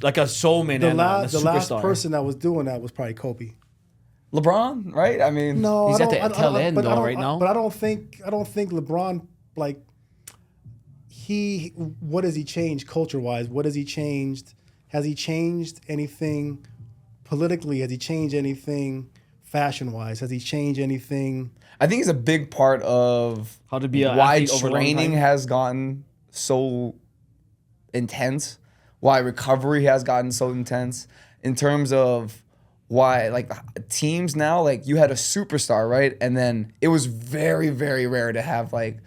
like a showman the and last a the last superstar. person that was doing that was probably Kobe. LeBron, right? I mean, No, He's I at the don't- I tail don't- end, but though, I don't- right now. But I don't think LeBron like what has he changed culture wise? What has he changed? Has he changed anything politically? Has he changed anything fashion wise? Has he changed anything? I think it's a big part of How to be a why athlete over a long training time. has gotten so intense, why recovery has gotten so intense, in terms of why like teams now, like you had a superstar, right? And then it was very, very rare to have like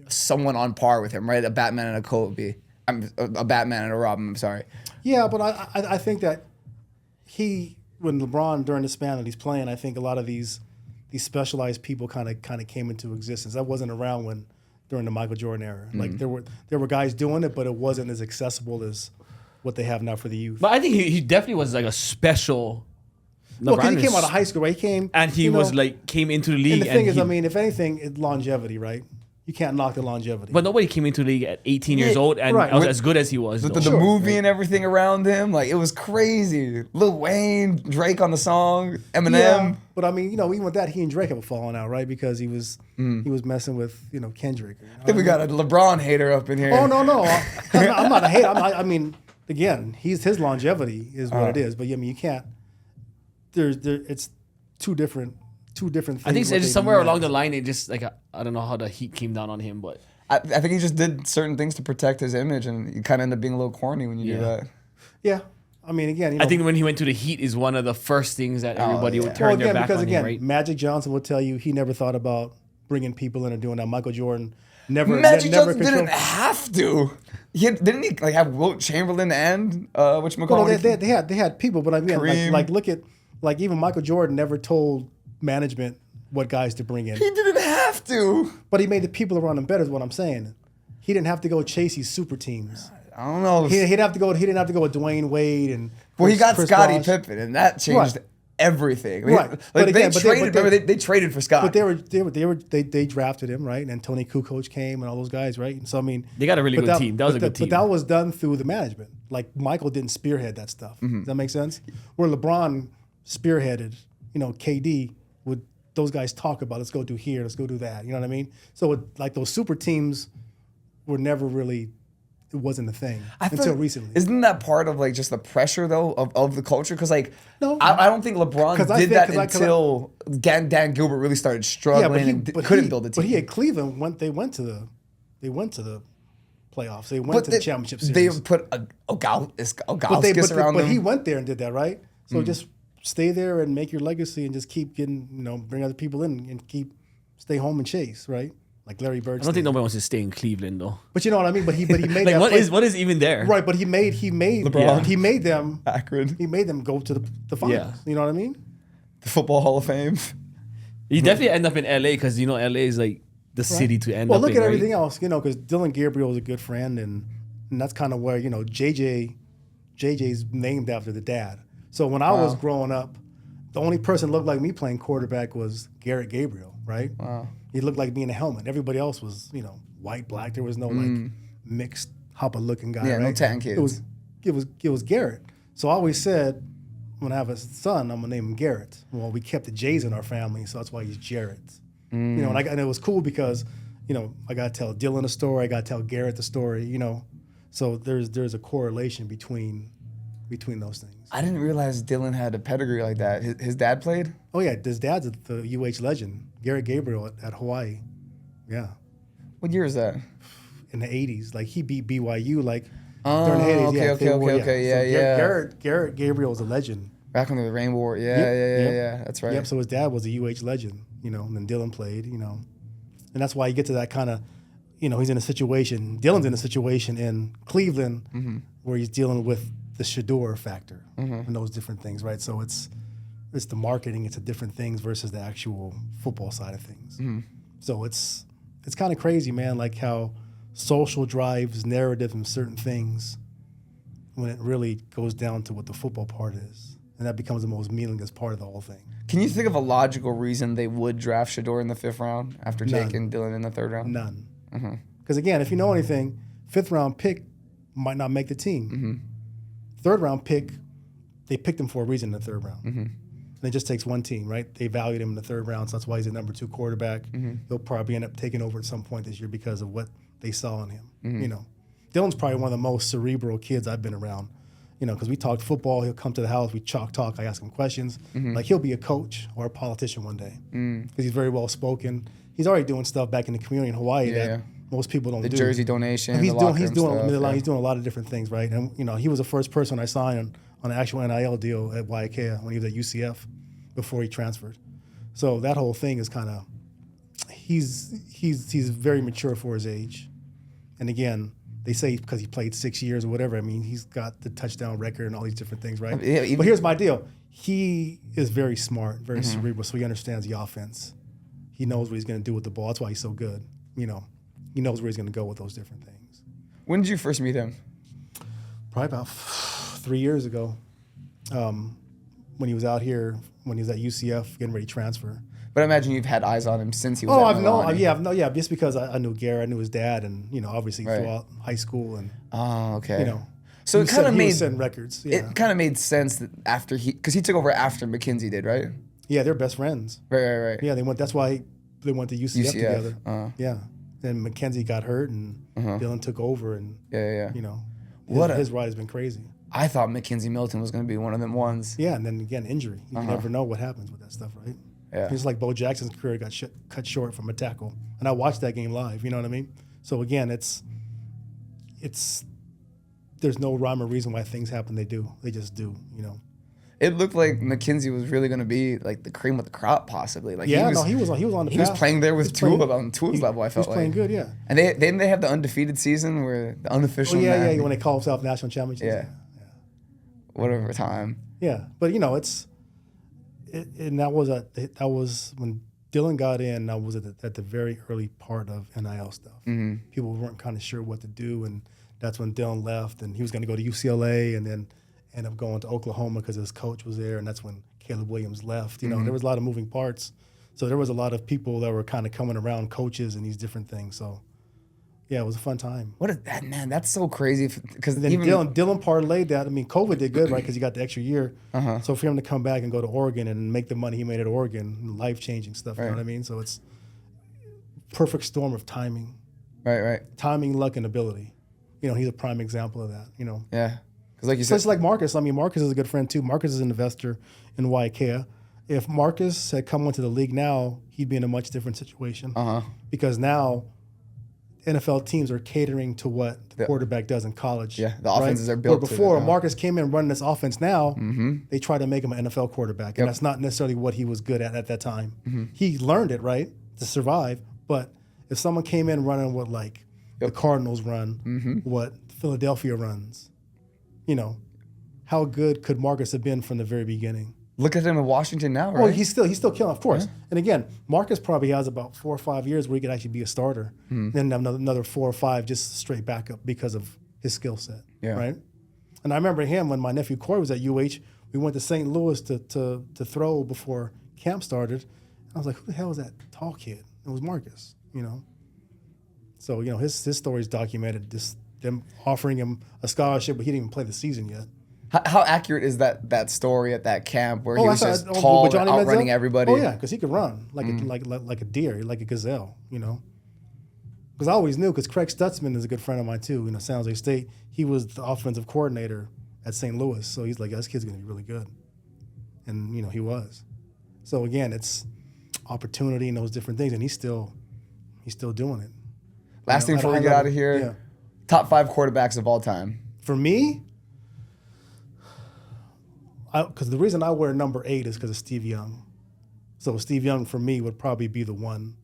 someone on par with him, right? A Batman and a Kobe. A Batman and a Robin, I'm sorry. Yeah, but I think that when LeBron during the span that he's playing, I think a lot of these specialized people kind of came into existence. That wasn't around during the Michael Jordan era. Like there were guys doing it, but it wasn't as accessible as what they have now for the youth. But I think he definitely was like a special. Well, because he LeBron came is- out of high school, right? He came and he you know, was like came into the league. And the thing is, he- I mean, if anything, it's longevity, right? You can't knock the longevity. but nobody came into the league at 18 years Yeah, old and right. was With- as good as he was. The, though. the movie and everything around him, like it was crazy. Lil Wayne, Drake on the song, Eminem. yeah, but I mean, you know, even with that, he and Drake have a falling out, right? Because he was messing with Kendrick. You know I think we got a LeBron hater up in here. Oh no, I'm not a hater. I mean, again, his longevity is what it is. But I mean, you can't. It's two different things. I think it's just somewhere along the line, it just like I don't know how the heat came down on him, but I think he just did certain things to protect his image, and you kind of end up being a little corny when you do Yeah. that. Yeah, I mean, again, you know, I think when he went to the Heat is one of the first things that everybody yeah. would turn their back because on again, him, right? Magic Johnson will tell you he never thought about bringing people in and doing that. Michael Jordan never. Magic never Johnson didn't have to. Didn't he like have Wilt Chamberlain and whatchamacallit? Well, they had people, but I mean, Kareem. like look at even Michael Jordan never told management what guys to bring in, He didn't have to. but he made the people around him better. Is what I'm saying. He didn't have to go chase these super teams. I don't know. He didn't have to go with Dwayne Wade and. Well, he got Chris Scottie Bosh. Pippen, and that changed everything. Right. Like But again, they traded for Scott. But they drafted him, right? And Tony Kukoc came and all those guys, right? And so I mean, They got a really good team. That was a good team. But that was done through the management. Like Michael didn't spearhead that stuff. Does that make sense? Where LeBron spearheaded, KD would those guys talk about, let's go do here, let's go do that. You know what I mean? So like those super teams were never really, it wasn't a thing until recently. Isn't that part of like just the pressure though of the culture? Because like No. I don't think LeBron did that until Dan Gilbert really started struggling and couldn't build a team. But he at Cleveland they went to the playoffs. They went to the championship series. They put Ogauskas around them. But he went there and did that, right? So just stay there and make your legacy and just keep getting, bring other people in and stay home and chase, right? Like Larry Bird. I don't think nobody wants to stay in Cleveland though. But you know what I mean? But he made like that what is even there? Right, but he made LeBron. He made them Akron. He made them go to the finals. Yeah. You know what I mean? The Football Hall of Fame. You definitely end up in LA because LA is like the city to end up in. Well, look at everything else, because Dylan Gabriel is a good friend, and that's kind of where JJ's named after the dad. So when I was growing up, the only person that looked like me playing quarterback was Garrett Gabriel, right? Wow. He looked like me in a helmet. Everybody else was, white, black. There was no like mixed hopper-looking guy. Yeah, right? no tan kids. It was Garrett. So I always said, when I have a son, I'm gonna name him Garrett. Well, we kept the J's in our family, so that's why he's Jarrett. And it was cool because, I gotta tell Dylan a story, I gotta tell Garrett the story, So there's a correlation between those things. I didn't realize Dylan had a pedigree like that. His dad played? Oh yeah, his dad's the UH legend, Garrett Gabriel at Hawaii. Yeah. What year is that? In the 80s. Like he beat BYU during the 80s. Okay. Yeah. Garrett Gabriel is a legend. Back under the Rainbow War. Yeah. That's right. Yep, so his dad was a UH legend, and then Dylan played, And that's why you get to that kind of, he's in a situation, Dylan's in a situation in Cleveland where he's dealing with the Shador factor and those different things, right? So it's the marketing, it's a different things versus the actual football side of things. So it's kind of crazy, man, like how social drives narrative and certain things when it really goes down to what the football part is. And that becomes the most meaningless part of the whole thing. Can you think of a logical reason they would draft Shador in the 5th round after taking Dylan in the 3rd round? None. Because again, if you know anything, 5th round pick might not make the team. 3rd round pick, they picked him for a reason in the 3rd round. And it just takes one team, right? They valued him in the 3rd round, so that's why he's a number 2 quarterback. He'll probably end up taking over at some point this year because of what they saw in him. Dylan's probably one of the most cerebral kids I've been around. Because we talked football, he'll come to the house, we talk, I ask him questions. Like he'll be a coach or a politician one day because he's very well spoken. He's already doing stuff back in the community in Hawaii that most people don't do. The jersey donation, and he's doing a lot of different things, right? And he was the first person I signed on an actual NIL deal at Waiakea when he was at UCF before he transferred. So that whole thing is kind of he's very mature for his age, and again. They say because he played 6 years or whatever. I mean, he's got the touchdown record and all these different things, right? But here's my deal. He is very smart, very cerebral, so he understands the offense. He knows what he's going to do with the ball. That's why he's so good. He knows where he's going to go with those different things. When did you first meet him? Probably about 3 years ago when he was out here, when he was at UCF getting ready to transfer. But I imagine you've had eyes on him since he was at Milwaukee. Just because I knew Garrett, I knew his dad, and obviously throughout high school and So it kind of made setting records. Yeah. It kind of made sense that after because he took over after McKenzie did, right? Yeah, they're best friends. Right. Yeah, that's why they went to UCF together. Yeah, and McKenzie got hurt, and Dylan took over, and his ride has been crazy. I thought McKenzie Milton was going to be one of them ones. Yeah, and then again injury. You never know what happens with that stuff, right? Yeah. It's like Bo Jackson's career got cut short from a tackle. And I watched that game live, you know what I mean? So again, it's there's no rhyme or reason why things happen. They do. They just do, It looked like McKenzie was really going to be like the cream of the crop, possibly. Like he was on the He path. was playing there with Tua on Tua's level, I felt like. He was playing good, yeah. And they have the undefeated season where the unofficial. When they call themselves national championships. Yeah. Whatever time. Yeah, but and that was when Dylan got in. That was at the very early part of NIL stuff. People weren't kind of sure what to do, and that's when Dylan left, and he was going to go to UCLA, and then end up going to Oklahoma because his coach was there, and that's when Caleb Williams left. You know, there was a lot of moving parts. So there was a lot of people that were kind of coming around, coaches and these different things. So, yeah, it was a fun time. What is that, man? That's so crazy. Because then even Dylan parlayed that. I mean, COVID did good, right? Because he got the extra year. Uh-huh. So for him to come back and go to Oregon and make the money he made at Oregon, life-changing stuff, you know what I mean? So it's perfect storm of timing. Right. Timing, luck, and ability. You know, he's a prime example of that, you know. Yeah. Because like you So said, it's like Marcus. I mean, Marcus is a good friend too. Marcus is an investor in Waikea. If Marcus had come into the league now, he'd be in a much different situation. Because now NFL teams are catering to what the quarterback does in college. Yeah, the offenses are built Where before to it, Marcus came in running this offense now, they try to make him an NFL quarterback. And that's not necessarily what he was good at that time. He learned it, right, to survive. But if someone came in running what like the Cardinals run, what Philadelphia runs, you know, how good could Marcus have been from the very beginning? Look at him in Washington now, right? Well, he's still killing, of course. Yeah. And again, Marcus probably has about 4 or 5 years where he could actually be a starter. Then another 4 or 5 just straight backup because of his skill set, right? And I remember him when my nephew Corey was at UH. We went to St. Louis to throw before camp started. I was like, who the hell is that tall kid? It was Marcus, you know. So, you know, his story is documented, just them offering him a scholarship, but he didn't even play the season yet. How accurate is that story at that camp where he was just tall and outrunning everybody? Oh yeah, because he could run like a deer, like a gazelle, you know. Because I always knew, because Craig Stutzman is a good friend of mine too. You know, San Jose State. He was the offensive coordinator at St. Louis, so he's like, this kid's gonna be really good, and you know he was. So again, it's opportunity and those different things, and he's still doing it. Last thing before we get out of here, top 5 quarterbacks of all time. For me. Because the reason I wear number 8 is because of Steve Young. So Steve Young, for me, would probably be the one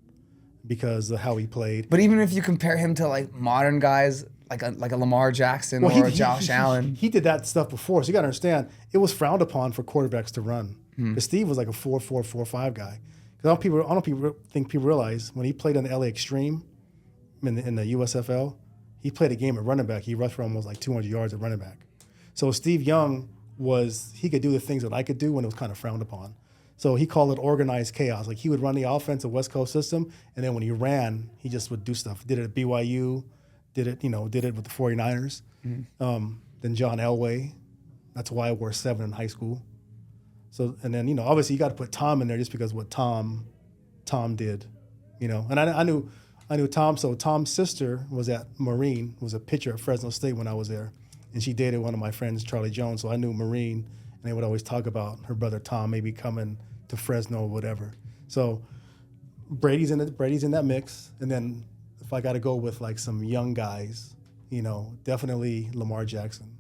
because of how he played. But even if you compare him to like modern guys, like a Lamar Jackson or a Josh Allen. He did that stuff before. So you got to understand, it was frowned upon for quarterbacks to run. Because Steve was like a 4-4, 4-5 guy. Because I don't think people realize when he played in the LA Extreme in the USFL, he played a game at running back. He rushed for almost like 200 yards at running back. So Steve Young he could do the things that I could do when it was kind of frowned upon. So he called it organized chaos. Like he would run the offensive West Coast system, and then when he ran, he just would do stuff. Did it at BYU, did it with the 49ers. Then John Elway. That's why I wore 7 in high school. So, and then, you know, obviously you got to put Tom in there just because what Tom did, you know. And I knew Tom. So Tom's sister was at Marine, was a pitcher at Fresno State when I was there. And she dated one of my friends, Charlie Jones, so I knew Marine, and they would always talk about her brother Tom maybe coming to Fresno or whatever. So Brady's in that mix, and then if I got to go with like some young guys, you know, definitely Lamar Jackson,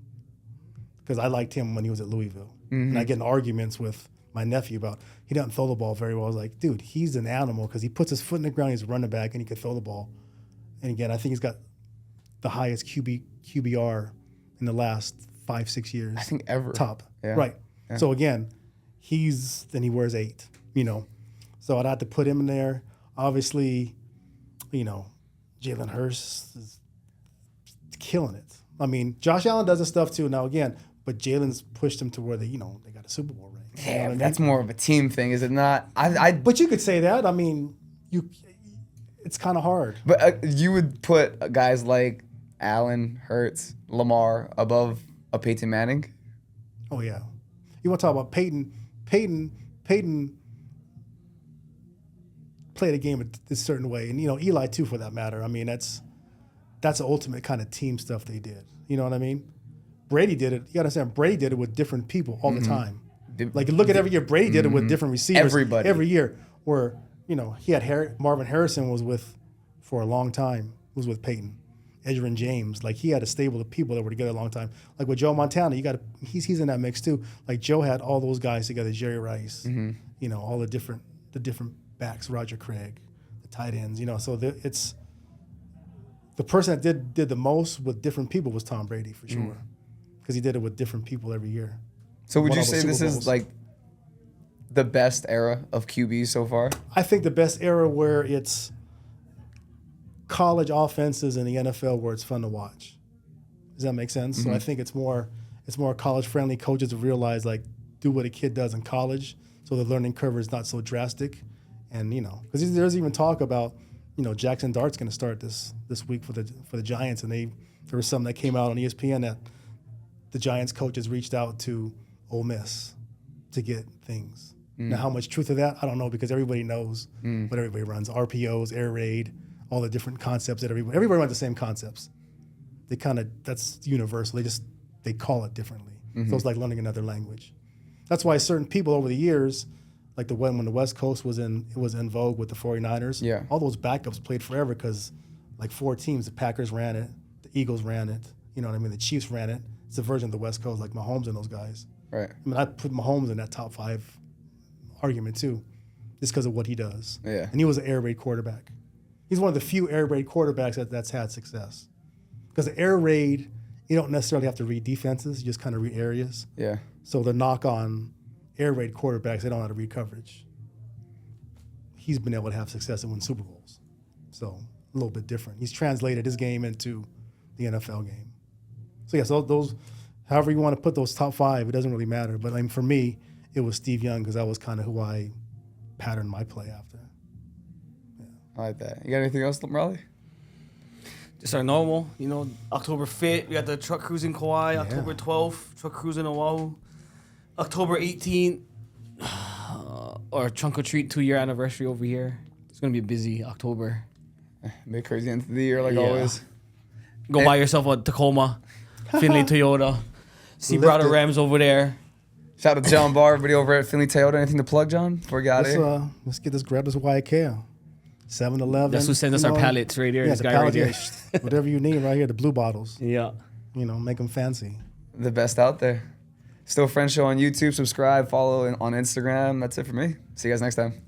because I liked him when he was at Louisville, and I get in arguments with my nephew about he doesn't throw the ball very well. I was like, dude, he's an animal because he puts his foot in the ground, he's a running back, and he can throw the ball. And again, I think he's got the highest QBR in the last 5-6 years. I think ever. Top. Yeah. Right. Yeah. So again, he wears 8, you know. So I'd have to put him in there. Obviously, you know, Jalen Hurts is killing it. I mean, Josh Allen does his stuff too now again, but Jalen's pushed him to where they got a Super Bowl ring. Yeah, you know that's more of a team thing, is it not? But you could say that. I mean, it's kind of hard. But you would put guys like Allen, Hurts, Lamar above a Peyton Manning? Oh yeah. You want to talk about Peyton played a game a certain way, and you know Eli too, for that matter. I mean that's the ultimate kind of team stuff they did. You know what I mean? Brady did it. You got to understand, Brady did it with different people all the time. Like look at every year, Brady did it with different receivers. Everybody. Every year, where you know he had Marvin Harrison was with for a long time. Was with Peyton. Edgerrin James, like he had a stable of people that were together a long time. Like with Joe Montana, he's in that mix too. Like Joe had all those guys together, Jerry Rice, you know, all the different backs, Roger Craig, the tight ends, you know. So it's the person that did the most with different people was Tom Brady for sure, because he did it with different people every year. So would you say this is like the best era of QBs so far? I think the best era where it's college offenses in the NFL where it's fun to watch. Does that make sense? So I think it's more college friendly. Coaches have realized like do what a kid does in college, so the learning curve is not so drastic. And, you know, because there's even talk about, you know, Jackson Dart's going to start this week for the Giants, and there was something that came out on ESPN that the Giants coaches reached out to Ole Miss to get things. Now, how much truth of that, I don't know, because everybody knows what everybody runs: RPOs, air raid, all the different concepts that everybody runs the same concepts. They that's universal. They call it differently. So it's like learning another language. That's why certain people over the years, like when the West Coast was in vogue with the 49ers, all those backups played forever because like 4 teams, the Packers ran it, the Eagles ran it, you know what I mean, the Chiefs ran it. It's a version of the West Coast, like Mahomes and those guys. Right. I mean, I put Mahomes in that top 5 argument too, just because of what he does. Yeah. And he was an air raid quarterback. He's one of the few air raid quarterbacks that's had success. Because the air raid, you don't necessarily have to read defenses, you just kind of read areas. Yeah. So the knock on air raid quarterbacks, they don't know how to read coverage. He's been able to have success and win Super Bowls. So a little bit different. He's translated his game into the NFL game. So yeah, so those, however you want to put those top 5, it doesn't really matter. But I mean, for me, it was Steve Young because that was kind of who I patterned my play after. Yeah. I like that. You got anything else, Raleigh? Just our normal, you know, October 5th, we got the truck cruising Kauai. October 12th, truck cruising Oahu. October 18th, our trunk or treat 2-year anniversary over here. It's going to be a busy October. Big crazy end of the year, like always. Go buy yourself a Tacoma, Finley Toyota. See Brother Rams over there. Shout out to John Barr, everybody over at Finley Toyota. Anything to plug, John, before we got here? Let's grab this YK. 7-Eleven. That's who sends us our pallets right here. Yeah, this the guy pallets, right here. whatever you need right here, the blue bottles. Yeah. You know, make them fancy. The best out there. Still Friends Show on YouTube. Subscribe, follow on Instagram. That's it for me. See you guys next time.